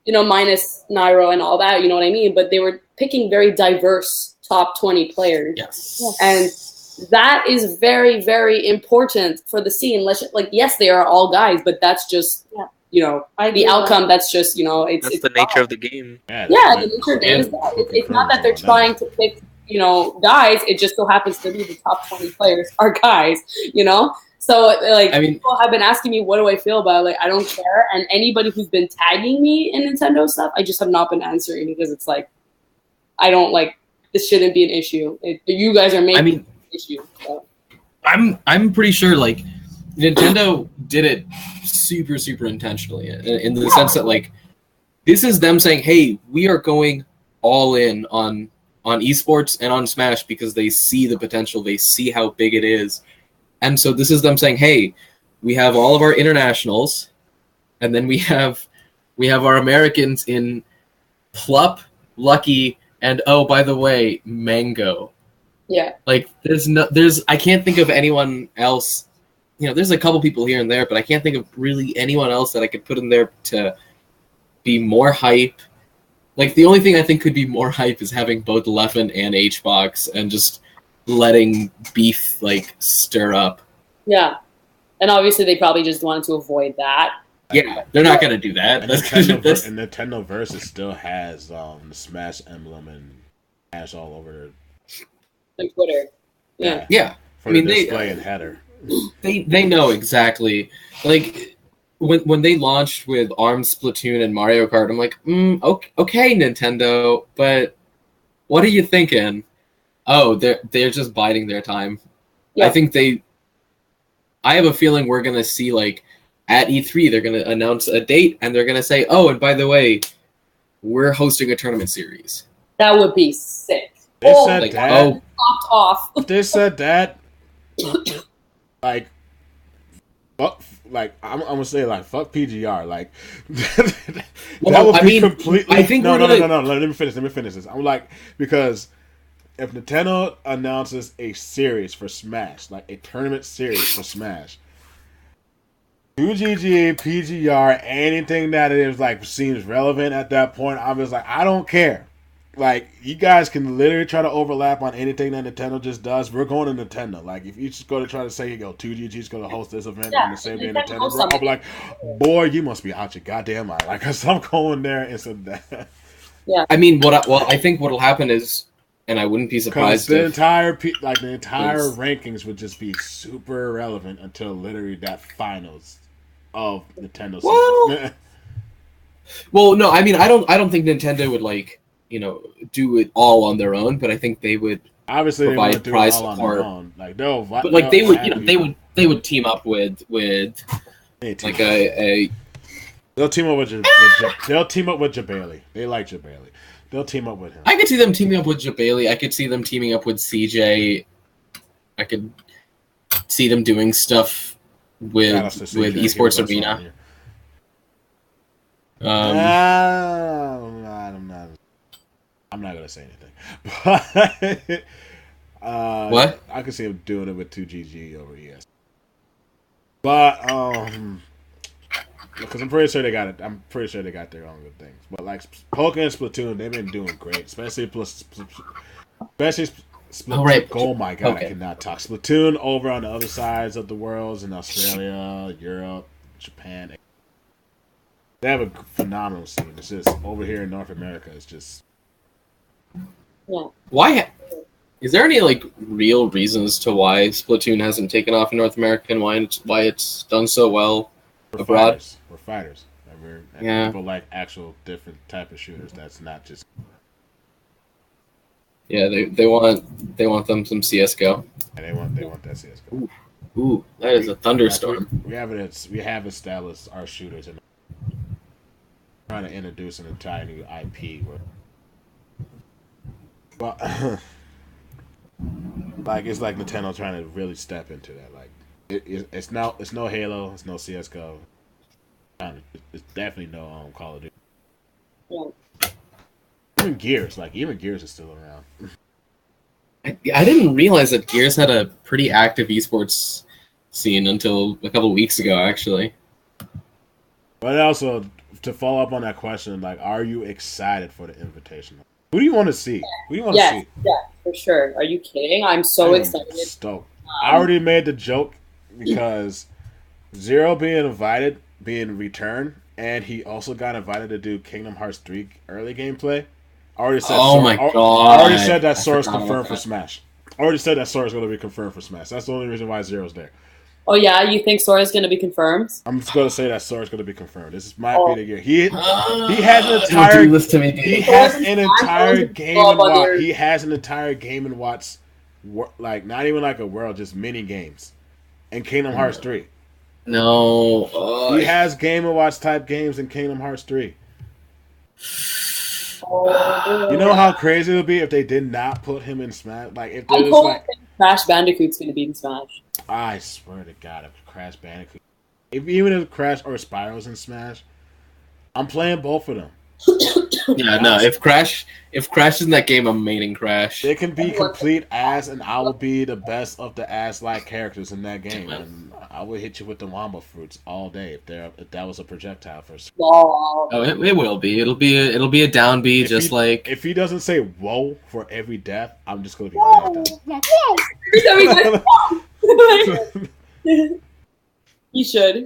you know, minus Nairo and all that, you know what I mean? But they were picking very diverse top 20 players. Yes. And that is very, very important for the scene. Like, yes, they are all guys, but that's just... You know, the outcome. That's just it's the nature of the game. Yeah, the nature of the game is that it's not that they're trying to pick guys. It just so happens to be the top 20 players are guys. So like people have been asking me, what do I feel about it? Like I don't care, and anybody who's been tagging me in Nintendo stuff, I just have not been answering because it's like I don't like this shouldn't be an issue. You guys are making an issue. So. I'm pretty sure like Nintendo did it super, super intentionally in the sense that like this is them saying, hey, we are going all in on esports and on Smash because they see the potential, they see how big it is. And so this is them saying, hey, we have all of our internationals, and then we have our Americans in Plup, Lucky, and oh, by the way, Mango. Yeah. Like there's I can't think of anyone else. There's a couple people here and there, but I can't think of really anyone else that I could put in there to be more hype. Like, the only thing I think could be more hype is having both Leffen and HBox and just letting beef, like, stir up. Yeah. And obviously they probably just wanted to avoid that. Yeah, they're not going to do that. And Nintendo Versus still has the Smash emblem and Smash all over their... Like Twitter. Yeah. Yeah. For the display and header. They know exactly. Like when they launched with ARMS, Splatoon, and Mario Kart, I'm like, okay, Nintendo, but what are you thinking? Oh, they're just biding their time. Yeah. I have a feeling we're gonna see like at E3 they're gonna announce a date and they're gonna say, oh, and by the way, we're hosting a tournament series. That would be sick. They said that. Popped off. They said that. Like, fuck, like I'm gonna say, like, fuck PGR, like that would be completely. I think no. Let me finish this. I'm like, because if Nintendo announces a series for Smash, like a tournament series for Smash, UGG, PGR, anything that is like seems relevant at that point, I'm just like, I don't care. like, you guys can literally try to overlap on anything that Nintendo just does. We're going to Nintendo. Like, if you just go to try to say, 2GG's going to host this event on the same day Nintendo, bro, I'll be like, boy, you must be out your goddamn mind. Like, cause I'm going there and so that. Yeah. I mean, I think what'll happen is, and I wouldn't be surprised the if entire rankings would just be super irrelevant until literally that finals of Nintendo. Well, well, no, I mean, I don't think Nintendo would do it all on their own, but I think they would obviously provide they do prize it all support. on their own. Like, no, but like they would team up with like a they'll team up with Jabali. They like Jabali. They'll team up with him. I could see them teaming up with Jabali. I could see them teaming up with CJ. I could see them doing stuff with Esports Arena. I'm not gonna say anything. But what? I could see him doing it with 2GG over ES. But because I'm pretty sure they got it. I'm pretty sure they got their own good things. But like Poké and Splatoon, they've been doing great, especially Splatoon. Oh, right. Oh my god, okay. I cannot talk. Splatoon over on the other sides of the world in Australia, Europe, Japan. They have a phenomenal scene. It's just over here in North America. It's just why. Is there any real reasons to why Splatoon hasn't taken off in North America and why it's done so well abroad? We're fighters. Yeah. People like actual different type of shooters. That's not just. Yeah, they want them some CS:GO. And they want that CS:GO. Ooh, that is a thunderstorm. We have established our shooters and trying to introduce an entire new IP. But it's like Nintendo trying to really step into that. Like it's no Halo, it's no CS:GO. It's definitely no Call of Duty. Yeah. Even Gears is still around. I didn't realize that Gears had a pretty active esports scene until a couple weeks ago, actually. But also, to follow up on that question, are you excited for the Invitational? Who do you want to see? Who do you want to see? Yeah, for sure. Are you kidding? I'm so excited. Stoked. I already made the joke because Zero being returned, and he also got invited to do Kingdom Hearts 3 early gameplay. I already said. My god! I already said that Sora's confirmed for Smash. I already said that Sora's going to be confirmed for Smash. That's the only reason why Zero's there. Oh yeah, you think Sora's going to be confirmed? I'm just going to say that Sora's going to be confirmed. This might be the year. He has an entire. He has an entire Game and Watch. He has an entire Game and Watch, not even like a world, just mini games, and Kingdom Hearts 3. No, he has Game and Watch type games in Kingdom Hearts 3. You know how crazy it would be if they did not put him in Smash? If I told Crash Bandicoot's going to be in Smash. I swear to God, if Crash Bandicoot, even if Crash or Spyro's in Smash, I'm playing both of them. Yeah, no. If Crash is in that game, I'm maining Crash. They can be complete ass, and I will be the best of the ass-like characters in that game, and I will hit you with the Wamba fruits all day if that was a projectile for. Oh, it will be. It'll be a down B, if he doesn't say "whoa" for every death, I'm just gonna be mad at him. He should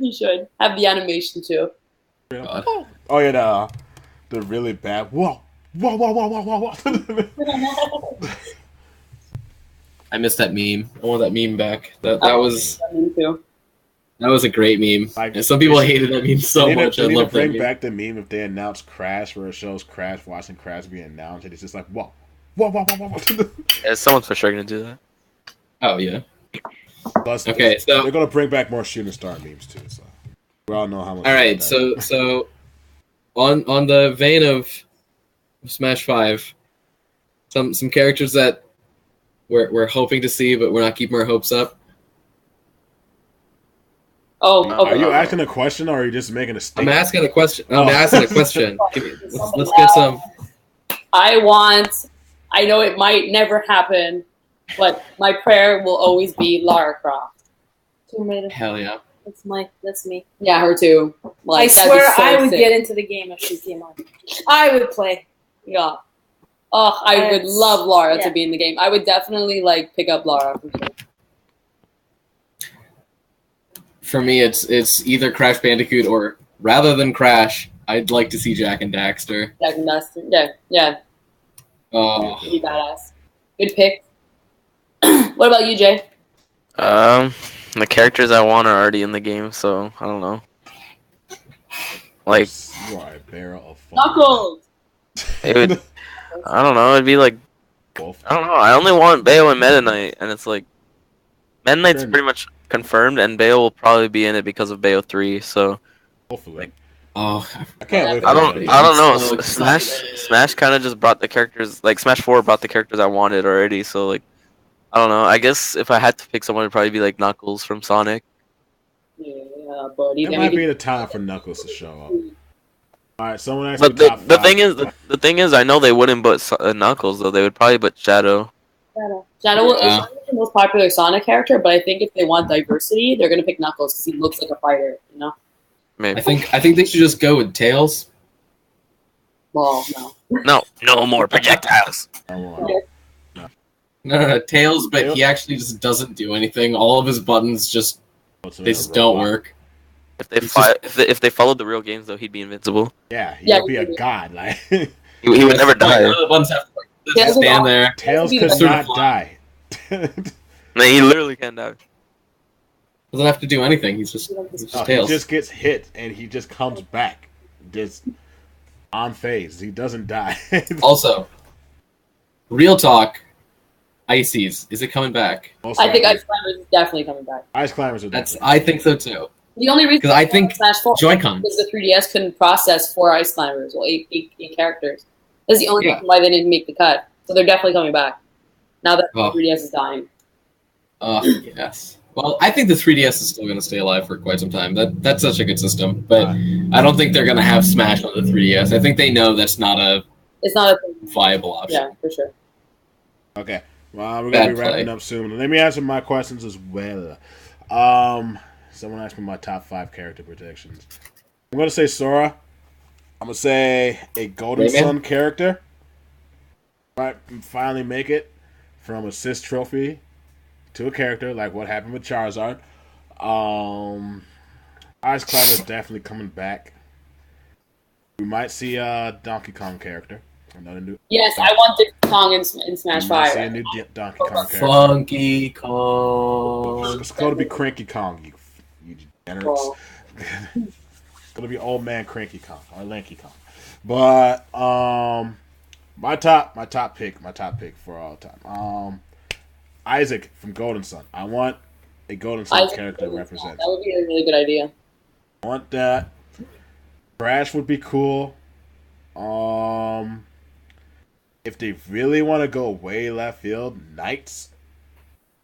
have the animation too. God. Oh yeah, the really bad whoa. I missed that meme. I want that meme back. That was a great meme. And some people hated that meme so much. I love that meme. Bring back the meme if they announce Crash, where it shows Crash watching Crash be announced, and it's just like whoa. Yeah, someone's for sure gonna do that. Oh yeah. Plus, okay, so they're gonna bring back more Shooting Star memes too. So we all know how much. All right, so on the vein of Smash 5, some characters that we're hoping to see, but we're not keeping our hopes up. Oh, okay. Are you asking a question, or are you just making a statement? I'm asking a question. Let's get some. I know it might never happen, but my prayer will always be Lara Croft. Hell yeah. That's me. Yeah, her too. I swear I would get into the game if she came on. I would play. Yeah. Oh, I would love Lara yeah. to be in the game. I would definitely like pick up Lara. For sure. For me, it's either Crash Bandicoot or rather than Crash, I'd like to see Jak and Daxter. Jak and Daxter. Yeah, yeah. Oh, Pretty badass. Good pick. What about you, Jay? The characters I want are already in the game, so I don't know. Like, You are a barrel of fun. Knuckles. it would. I don't know. It'd be like, Both. I don't know. I only want Bayo and Meta Knight, and it's like, Meta Knight's Sure. pretty much confirmed, and Bayo will probably be in it because of Bayo 3. So Hopefully. oh, I can't wait for I don't that. know. So Smash kind of just brought the characters, like Smash 4 brought the characters I wanted already. So like, I don't know. I guess if I had to pick someone, it'd probably be like Knuckles from Sonic. Yeah, buddy. It might be the time for Knuckles to show up. Alright, someone asked But me top the five. thing is, I know they wouldn't put Knuckles though. They would probably put Shadow. Shadow is Yeah. the most popular Sonic character, but I think if they want diversity, they're gonna pick Knuckles because he looks like a fighter. You know? Maybe. I think they should just go with Tails. Well, no. No more projectiles. I want- No, Tails, but Tails? he actually just doesn't do anything. All of his buttons just they just don't work. If they followed the real games though, he'd be invincible. Yeah, Yeah, he'll be a he- god. Like He would never Like, die. none of the buttons have to just Tails is stand all- there. Tails He'd be could the not best. die. No, he literally can't die. Doesn't have to do anything. He's just Oh, he Tails. just gets hit and he just comes back. Just on phase. He doesn't die. Also, real talk. Ices, is it coming back? Most I think likely. Ice Climbers is definitely coming back. Ice Climbers are That's definitely- I think so too. The only reason 'Cause I think Smash 4 Joy-Con. because the 3DS couldn't process 4 Ice Climbers, well, eight characters. That's the only Yeah. reason why they didn't make the cut. So they're definitely coming back. Now that Oh. the 3DS is dying. Yes. Well, I think the 3DS is still going to stay alive for quite some time. That's such a good system, but I don't think they're going to have Smash on the 3DS. I think they know that's not a It's not a thing. viable option. Yeah, for sure. Okay. Well, we're Bad gonna be wrapping play. up soon. Let me answer my questions as well. Someone asked me my top 5 character predictions. I'm gonna say Sora. I'm gonna say a Golden Rayman? Sun character. Might finally make it from assist trophy to a character, like what happened with Charizard. Ice Climber's definitely coming back. We might see a Donkey Kong character. Another new. Yes, I want Diddy Kong in Smash We might see a 5. new Donkey Kong character. Funky Kong. It's going to be Cranky Kong, you degenerates. Well, It's going to be Old Man Cranky Kong or Lanky Kong. But my top pick for all time. Isaac from Golden Sun. I want a Golden Sun Isaac character to Golden represent. That would be a really good idea. I want that. Crash would be cool. If they really want to go way left field, Knights.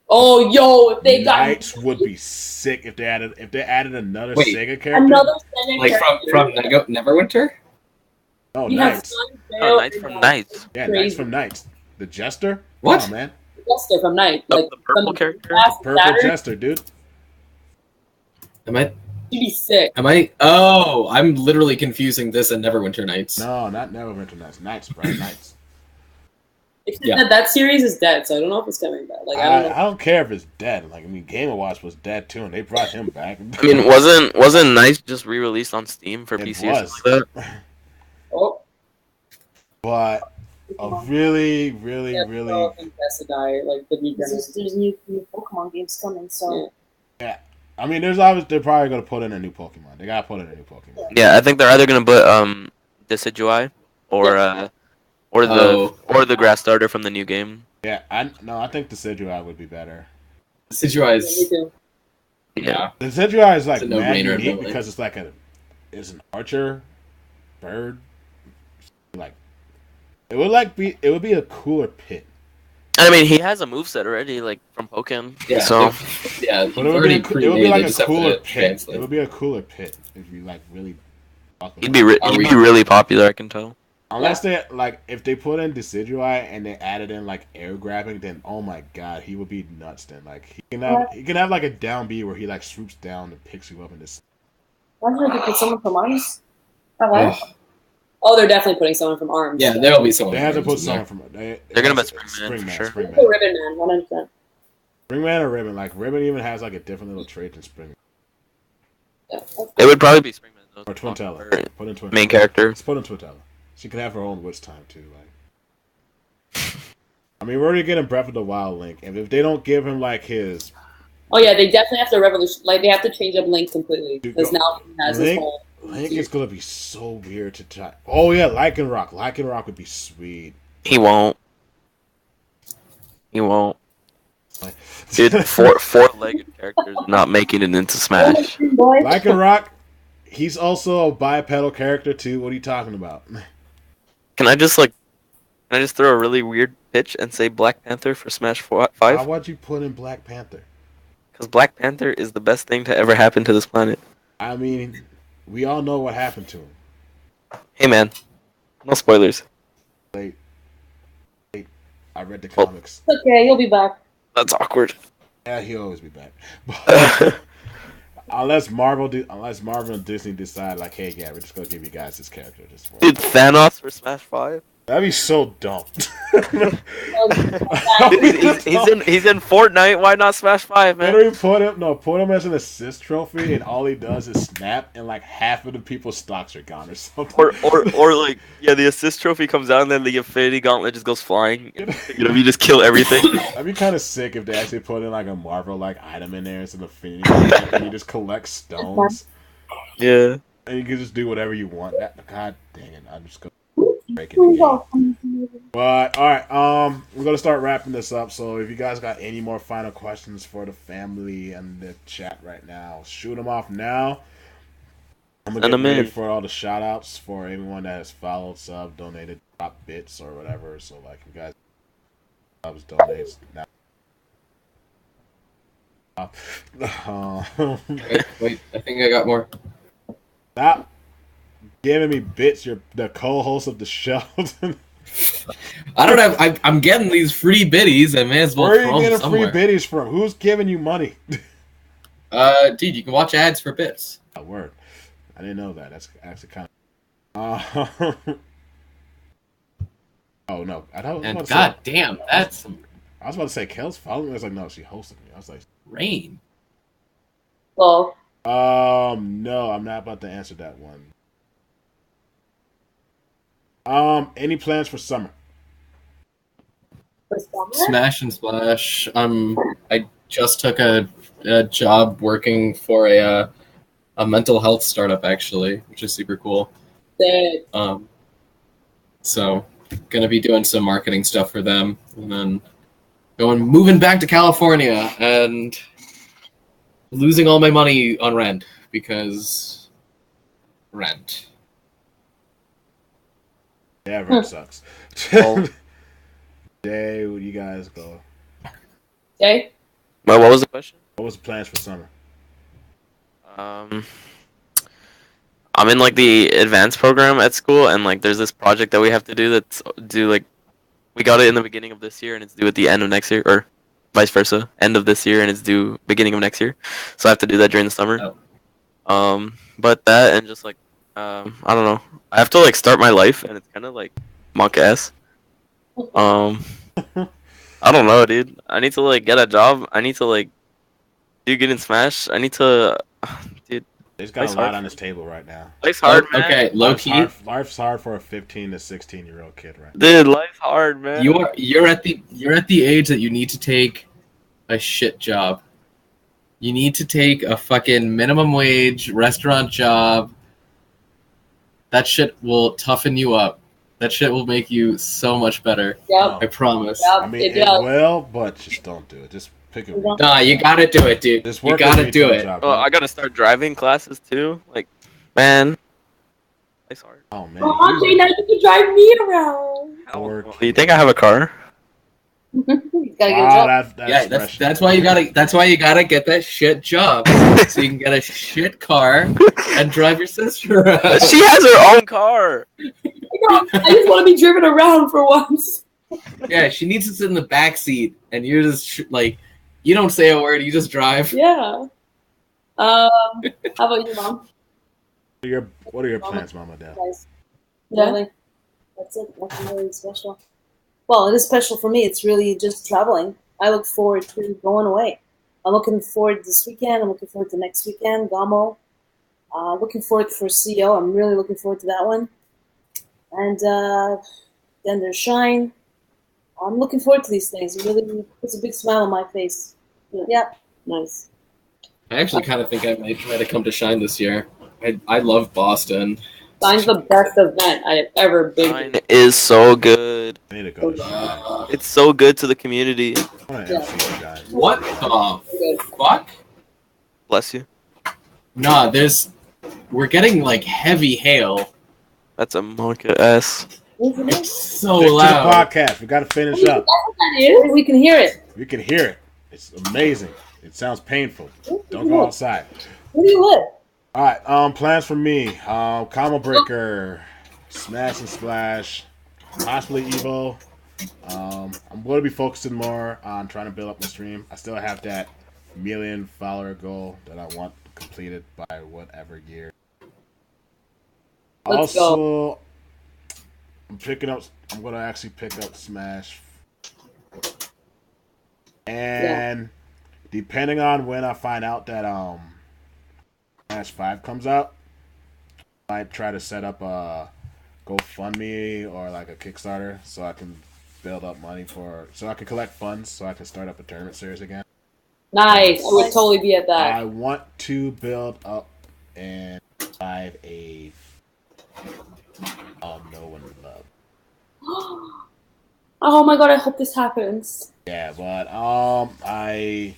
Oh, yo, if they got Knights would be sick if they added another Wait. Sega character. another Sonic Like character. from Neverwinter? Oh, You have Knights. Sonic, Oh, Bale, Knights from Knights. Yeah, Crazy. Knights from Knights. The Jester? What? Come on, man. Jester from Night. Like The purple from character? Last Purple Saturn, Jester, dude. he'd be sick. Oh, I'm literally confusing this and Neverwinter Nights. No, not Neverwinter Knights. Knights, bro. Knights. Except Yeah. that series is dead, so I don't know if it's coming back. Like, I don't know. I don't care if it's dead. Like, I mean, Game & Watch was dead too, and they brought him back. I mean, wasn't Knights just re-released on Steam for It PC or was. something like that? Oh, But a really, really, yeah, really. I think that's the guy. Like, the new There's new Pokemon games coming, so I mean, they're probably gonna put in a new Pokemon. They gotta put in a new Pokemon. Yeah, I think they're either gonna put Decidueye or the grass starter from the new game. Yeah, I think the Decidueye would be better. Decidueye Me is too. yeah. The Decidueye is like It's a mad no-brainer, unique really. because it's like it's an archer bird. Like it would be a cooler pit. I mean, he has a moveset already, like from Pokken. Yeah. So Yeah, But it would be pre-made, like they just a have to cooler pit. translate. It would be a cooler pit if you like really. he'd be really popular. I can tell. Unless they like if they put in Decidueye and they added in like air grabbing, then oh my god, he would be nuts. Then like he can have like a down B where he like swoops down and picks you up in this. why did I pick someone from Mars? Oh, what? Ugh. Oh, they're definitely putting someone from Arms. Yeah, there'll be someone. They have to from put Arms in someone there. from. They're gonna put Springman, for sure. Springman. Oh, Ribbon Man, 100%. Springman or Ribbon. Like Ribbon even has like a different little trait than Springman. Yeah, It would probably be Springman though. Or Twintella. Or Put in Twintella. main character. Let's put in Twintella. She can have her own witch time too. Like, I mean, we're already getting Breath of the Wild Link, and if they don't give him like his Oh yeah, they definitely have to revolution. Like they have to change up Link completely because now he has this Link, whole. Link is gonna be so weird to try. Oh yeah, Lycanroc. Lycanroc would be sweet. He won't. He won't. Like, Dude, four-legged characters not making it into Smash. Lycanroc, he's also a bipedal character too. What are you talking about? Can I just throw a really weird pitch and say Black Panther for Smash 5? Why would you put in Black Panther? Because Black Panther is the best thing to ever happen to this planet. I mean, we all know what happened to him. Hey man, no spoilers. I read the comics. Okay, you'll be back. That's awkward. Yeah, he'll always be back. But unless Marvel and Disney decide like, hey, yeah, we're just gonna give you guys this character. Dude, Thanos for Smash 5? That'd be so dumb. Dude, he's in Fortnite. Why not Smash 5, man? Literally put him as an assist trophy, and all he does is snap, and like half of the people's stocks are gone or something. Or like, yeah, the assist trophy comes out, and then the Infinity Gauntlet just goes flying. You just kill everything. That'd be kind of sick if they actually put in like a Marvel like item in there instead of Infinity Gauntlet, and you just collect stones, Yeah. and you can just do whatever you want. God dang it! I'm just gonna break it again. But all right, we're gonna start wrapping this up. So if you guys got any more final questions for the family and the chat right now, shoot them off now. I'm gonna get ready for all the shout outs for everyone that has followed, sub, donated, drop bits or whatever. So like you guys subs, donates now. Wait, I think I got more. Stop giving me bits. You're the co-host of the show. I don't have. I'm getting these free biddies. I may as well. Where are throw you them getting free somewhere. biddies from? Who's giving you money? Dude, you can watch ads for bits. Oh, word. I didn't know that. That's actually kind of. Oh no! And goddamn, that's some I was about to say Kel's following me. I was like, no, she hosted me. I was like, rain. Well, no, I'm not about to answer that one. Any plans for summer? for summer? Smash and Splash. I just took a job working for a mental health startup actually, which is super cool. Sick. So gonna be doing some marketing stuff for them, and then moving back to California and losing all my money on rent because rent. Yeah, rent sucks. Well- Jay, where you guys go? Okay. Well, what was the question? What was the plans for summer? I'm in like the advanced program at school, and like there's this project that we have to do that's due like we got it in the beginning of this year, and it's due at the end of next year, or vice versa, end of this year, and it's due beginning of next year. So I have to do that during the summer. Oh. But that and just like I don't know, I have to like start my life, and it's kind of like monk ass. I don't know, dude. I need to like get a job. I need to like do good in Smash. I need to, dude. He's got Life's a lot hard. on his table right now. Life's hard, man. Okay, low key. Life's hard for a 15 to 16-year-old kid right now. Dude, life's hard, man. You're at the age that you need to take a shit job. You need to take a fucking minimum wage restaurant job. That shit will toughen you up. That shit will make you so much better. Yep. I promise. Yep. I mean, It it does. will, but just don't do it. Just pick a Nah, you gotta do it, dude. Just You work gotta a do retail it. job. Oh, I gotta start driving classes too. Like, man, life's hard. Oh man. Oh, Andre, now you can drive me around. Work. Do you think I have a car? He's gotta get a Wow, job. that's Why you gotta get that shit job so you can get a shit car and drive your sister around. She has her own car. I just want to be driven around for once. Yeah, she needs to sit in the back seat, and you're just like, you don't say a word, you just drive. Yeah. How about you, Mom? What are your plans, Mama Dad? Guys. Yeah. Really. That's it. That's really special. Well, it is special for me. It's really just traveling. I look forward to going away. I'm looking forward this weekend. I'm looking forward to next weekend, Gamo. Looking forward for CO. I'm really looking forward to that one. And then there's Shine. I'm looking forward to these things. It really puts a big smile on my face. Yeah. Nice. I actually kind of think I might try to come to Shine this year. I love Boston. Shine's the best event I've ever been Mine to. is so good. I need to go to Shine. It's so good to the community. I want to MC Shine. What the Good. fuck? Bless you. Nah, we're getting like heavy hail. That's a Monica S. It's so Stick to the loud. podcast. We got to finish up. We can hear it. We can hear it. It's amazing. It sounds painful. Don't go outside. Where do you live? All right. Plans for me. Combo Breaker, Smash and Splash, possibly Evo. I'm going to be focusing more on trying to build up my stream. I still have that 1 million follower goal that I want completed by whatever year. Let's Also, I'm going to actually pick up Smash. And depending on when I find out that Smash 5 comes out, I might try to set up a GoFundMe or like a Kickstarter so I can build up money so I can collect funds so I can start up a tournament series again. Nice. I would totally be at that. I want to build up and drive a no one love. Oh my god, I hope this happens. Yeah, but I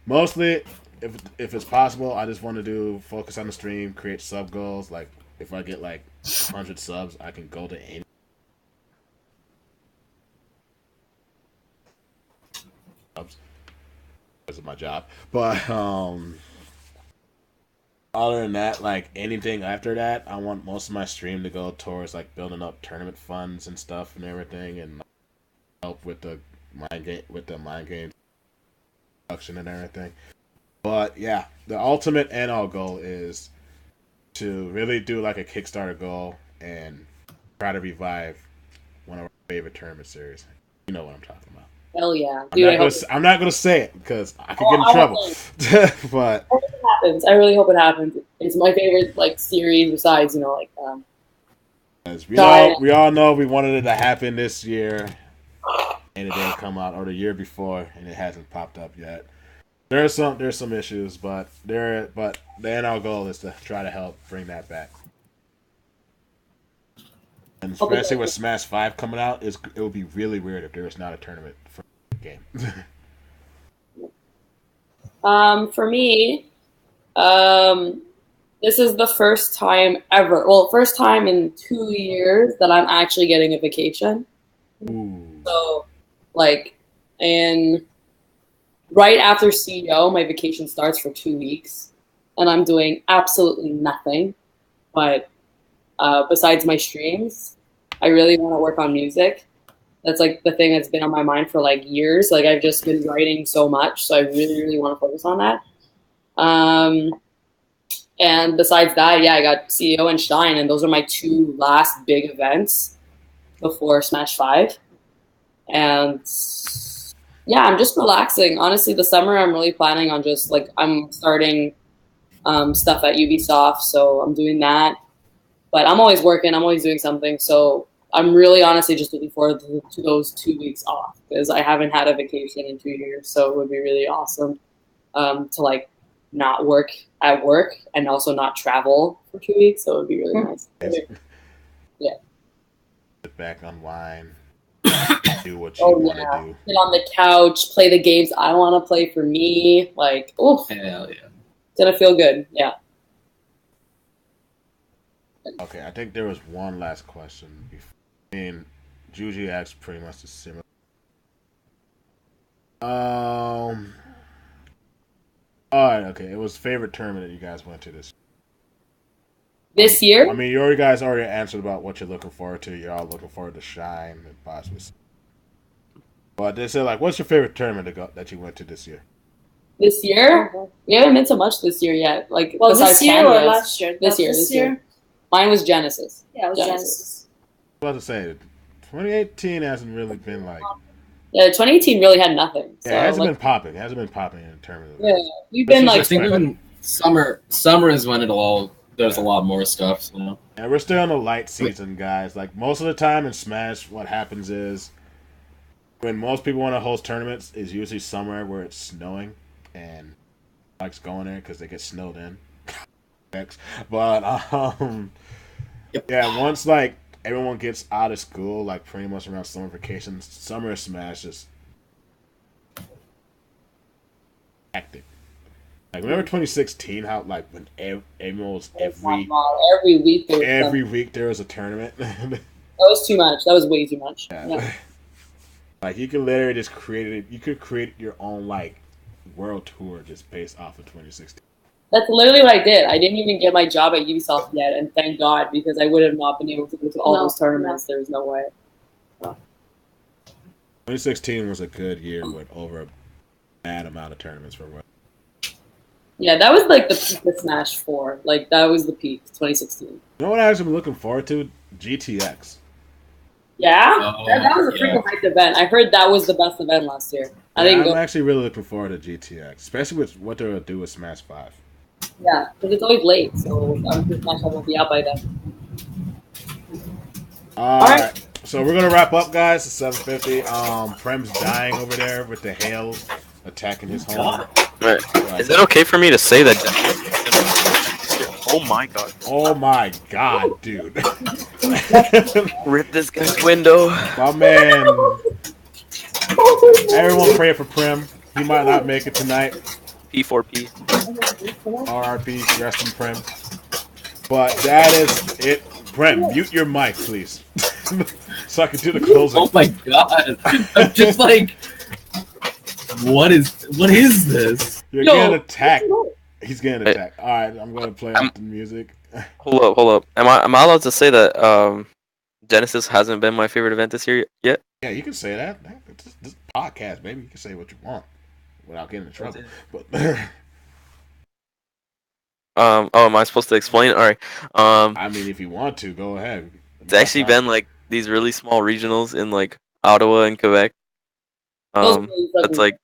mostly, if it's possible, I just want to focus on the stream, create sub goals. Like if I get like 100 subs, I can go to any subs because of my job. But other than that, like anything after that, I want most of my stream to go towards like building up tournament funds and stuff and everything, and help with the mind game production and everything. But yeah, the ultimate end all goal is to really do like a Kickstarter goal and try to revive one of our favorite tournament series. You know what I'm talking about. Hell yeah. Dude, I'm not gonna say it because I could get in trouble. But I hope it happens. I really hope it happens. It's my favorite like series besides, as we all know we wanted it to happen this year and it didn't come out, or the year before, and it hasn't popped up yet. There's some issues, but the end all goal is to try to help bring that back. And especially with Smash 5 coming out, it would be really weird if there was not a tournament for the game. For me, this is the first time ever. Well, first time in 2 years that I'm actually getting a vacation. Ooh. So, right after CEO, my vacation starts for 2 weeks, and I'm doing absolutely nothing. But besides my streams, I really want to work on music. That's like the thing that's been on my mind for like years. Like I've just been writing so much, so I really, really want to focus on that. And besides that, I got CEO and Shine, and those are my two last big events before Smash 5. And I'm just relaxing. Honestly, the summer I'm really planning on just I'm starting stuff at Ubisoft, so I'm doing that. But I'm always working. I'm always doing something. So I'm really honestly just looking forward to those 2 weeks off because I haven't had a vacation in 2 years. So it would be really awesome to not work at work and also not travel for 2 weeks. So it would be really nice. Yeah. Sit back, unwind, do what you want to do. Sit on the couch, play the games I want to play for me. Hell yeah. It's going to feel good. Yeah. Okay, I think there was one last question. Juju asked pretty much the similar. All right, okay. It was favorite tournament that you guys went to this year. I mean, you guys already answered about what you're looking forward to. You're all looking forward to Shine and possibly. But they said, what's your favorite tournament that you went to this year? This year, we haven't been so much this year yet. This year or last year? This year. Mine was Genesis. Yeah, it was Genesis. about to say, 2018 hasn't really been like. Yeah, 2018 really had nothing. So, Yeah, it hasn't like, been popping. It hasn't been popping in terms of. yeah, we've This been was like, I think even summer is when it'll all there's a lot more stuff. So. And we're still in the light season, guys. Like most of the time in Smash, what happens is when most people want to host tournaments is usually somewhere where it's snowing and likes going there because they get snowed in. But Yep. yeah, once like everyone gets out of school, like pretty much around summer vacations, summer Smash is hectic. Like remember 2016? How like when everyone was every week there was every something. week there was a tournament. That was too much. That was way too much. Yeah. Yeah. Like you could literally just create it. You could create your own like world tour just based off of 2016. That's literally what I did. I didn't even get my job at Ubisoft yet, and thank God, because I would have not been able to go to all those tournaments. There was no way. 2016 was a good year with over a bad amount of tournaments for what. Yeah, that was like the peak of Smash 4. Like, that was the peak, 2016. You know what I actually been looking forward to? GTX. Yeah? Oh, that was a yeah. freaking hyped event. I heard that was the best event last year. I Yeah, didn't I'm go. actually really looking forward to GTX, especially with what they're gonna do with Smash 5. Yeah, because it's always late, so I'm pretty much I won't be out by then. All right. right. So we're gonna wrap up, guys. It's 7:50. Prem's dying over there with the hail attacking his home. Right. Is it okay for me to say that? Oh my god! Oh my god, dude! Rip this guy's window. My man. Everyone pray for Prem. He might not make it tonight. P4P. RRP, rest in Prem. But that is it. Prem, mute your mic, please. So I can do the closing. Oh my god! I'm just like, what is this? You're Yo. getting attacked. He's getting attacked. Alright, I'm gonna play out the music. Hold up. Am I allowed to say that Genesis hasn't been my favorite event this year yet? Yeah, you can say that. This podcast, baby. You can say what you want without getting in trouble. But Oh, am I supposed to explain? All right. I mean, if you want to, go ahead. It's actually been like these really small regionals in like Ottawa and Quebec. Those really That's fucking-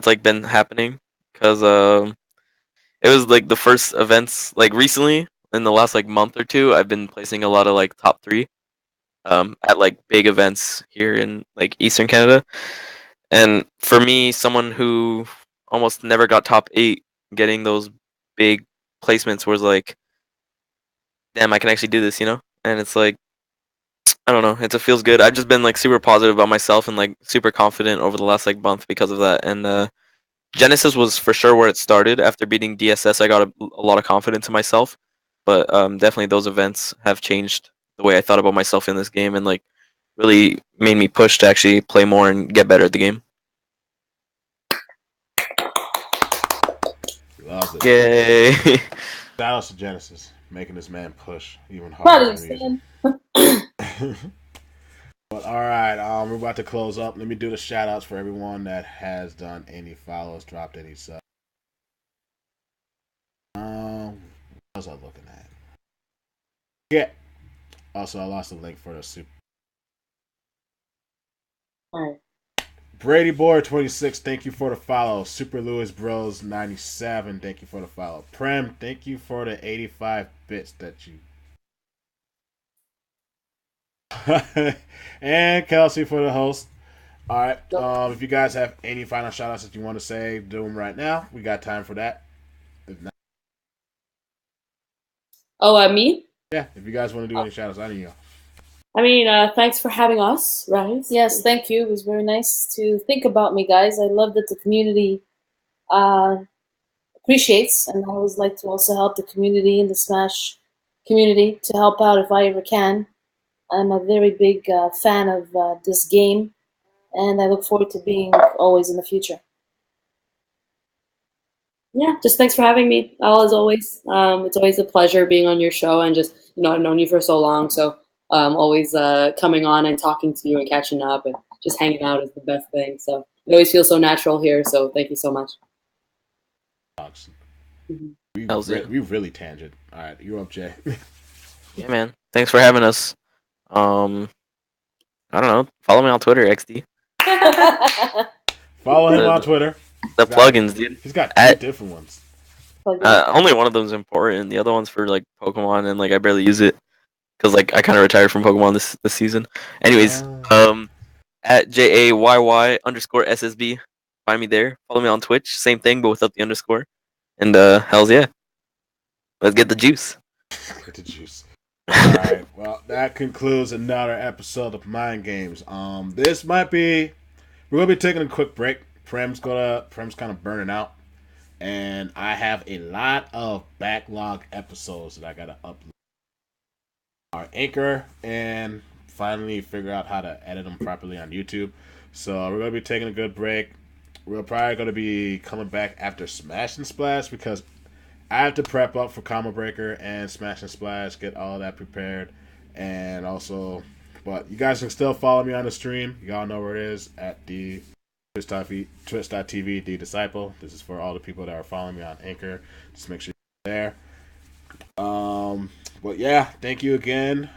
like been happening because it was like the first events like recently in the last like month or two. I've been placing a lot of like top 3 at like big events here in like Eastern Canada. And for me, someone who almost never got top 8, getting those big placements was like, damn, I can actually do this, you know? And it's like, I don't know, it feels good. I've just been like super positive about myself and like super confident over the last like month because of that. And Genesis was for sure where it started. After beating DSS, I got a lot of confidence in myself. But definitely those events have changed the way I thought about myself in this game and like really made me push to actually play more and get better at the game. He loves it. Yay! Shout out to Genesis, making this man push even Proud harder. of you, than Stan. usual. But all right, we're about to close up. Let me do the shout outs for everyone that has done any follows, dropped any subs. What was I looking at? Yeah. Also, I lost the link for the super. Alright. Brady Boy 26, thank you for the follow. Super Lewis Bros 97, thank you for the follow. Prem, thank you for the 85 bits that you. And Kelsey for the host. All right. If you guys have any final shout outs that you want to say, do them right now. We got time for that. If not, Oh, me? yeah, if you guys want to do any shout outs, I don't know. I mean, thanks for having us, right? Yes, thank you. It was very nice to think about me, guys. I love that the community appreciates, and I always like to also help the community in the Smash community to help out if I ever can. I'm a very big fan of this game, and I look forward to being always in the future. Yeah, just thanks for having me, Al, as always. It's always a pleasure being on your show, and just, I've known you for so long, so always coming on and talking to you and catching up and just hanging out is the best thing. So it always feels so natural here, so thank you so much. We really tangent. All right, you're up, Jay. Yeah, man. Thanks for having us. I don't know. Follow me on Twitter, XD. Follow him on Twitter. The plugins, dude. He's got two different ones. Only one of them is important. The other one's for like Pokemon, and like I barely use it because like I kind of retired from Pokemon this season. Anyways, at JAYY_SSB, find me there. Follow me on Twitch, same thing but without the underscore. And hells yeah, let's get the juice. Get the juice. All right. Well, that concludes another episode of Mind Games. This might be. We're gonna be taking a quick break. Prem's kind of burning out. And I have a lot of backlog episodes that I gotta upload. Our Anchor and finally figure out how to edit them properly on YouTube. So we're gonna be taking a good break. We're probably gonna be coming back after Smash and Splash because I have to prep up for Combo Breaker and Smash and Splash, get all that prepared, and also. But you guys can still follow me on the stream. Y'all know where it is at the twitch.tv ddisciple. This is for all the people that are following me on Anchor. Just make sure you're there. But yeah, thank you again,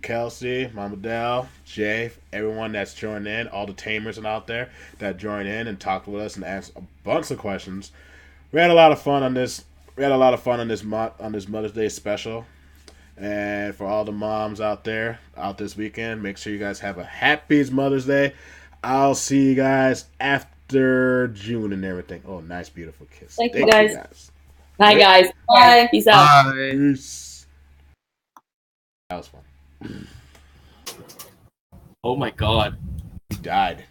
Kelsey, Mama Dell, Jay, everyone that's joined in, all the tamers and out there that joined in and talked with us and asked a bunch of questions. We had a lot of fun on this. On this Mother's Day special. And for all the moms out there out this weekend, make sure you guys have a happy Mother's Day. I'll see you guys after June and everything. Oh, nice, beautiful kiss. Thank you guys. Bye, guys. Bye. Peace out. Bye. Peace. That was fun. Oh my god. He died.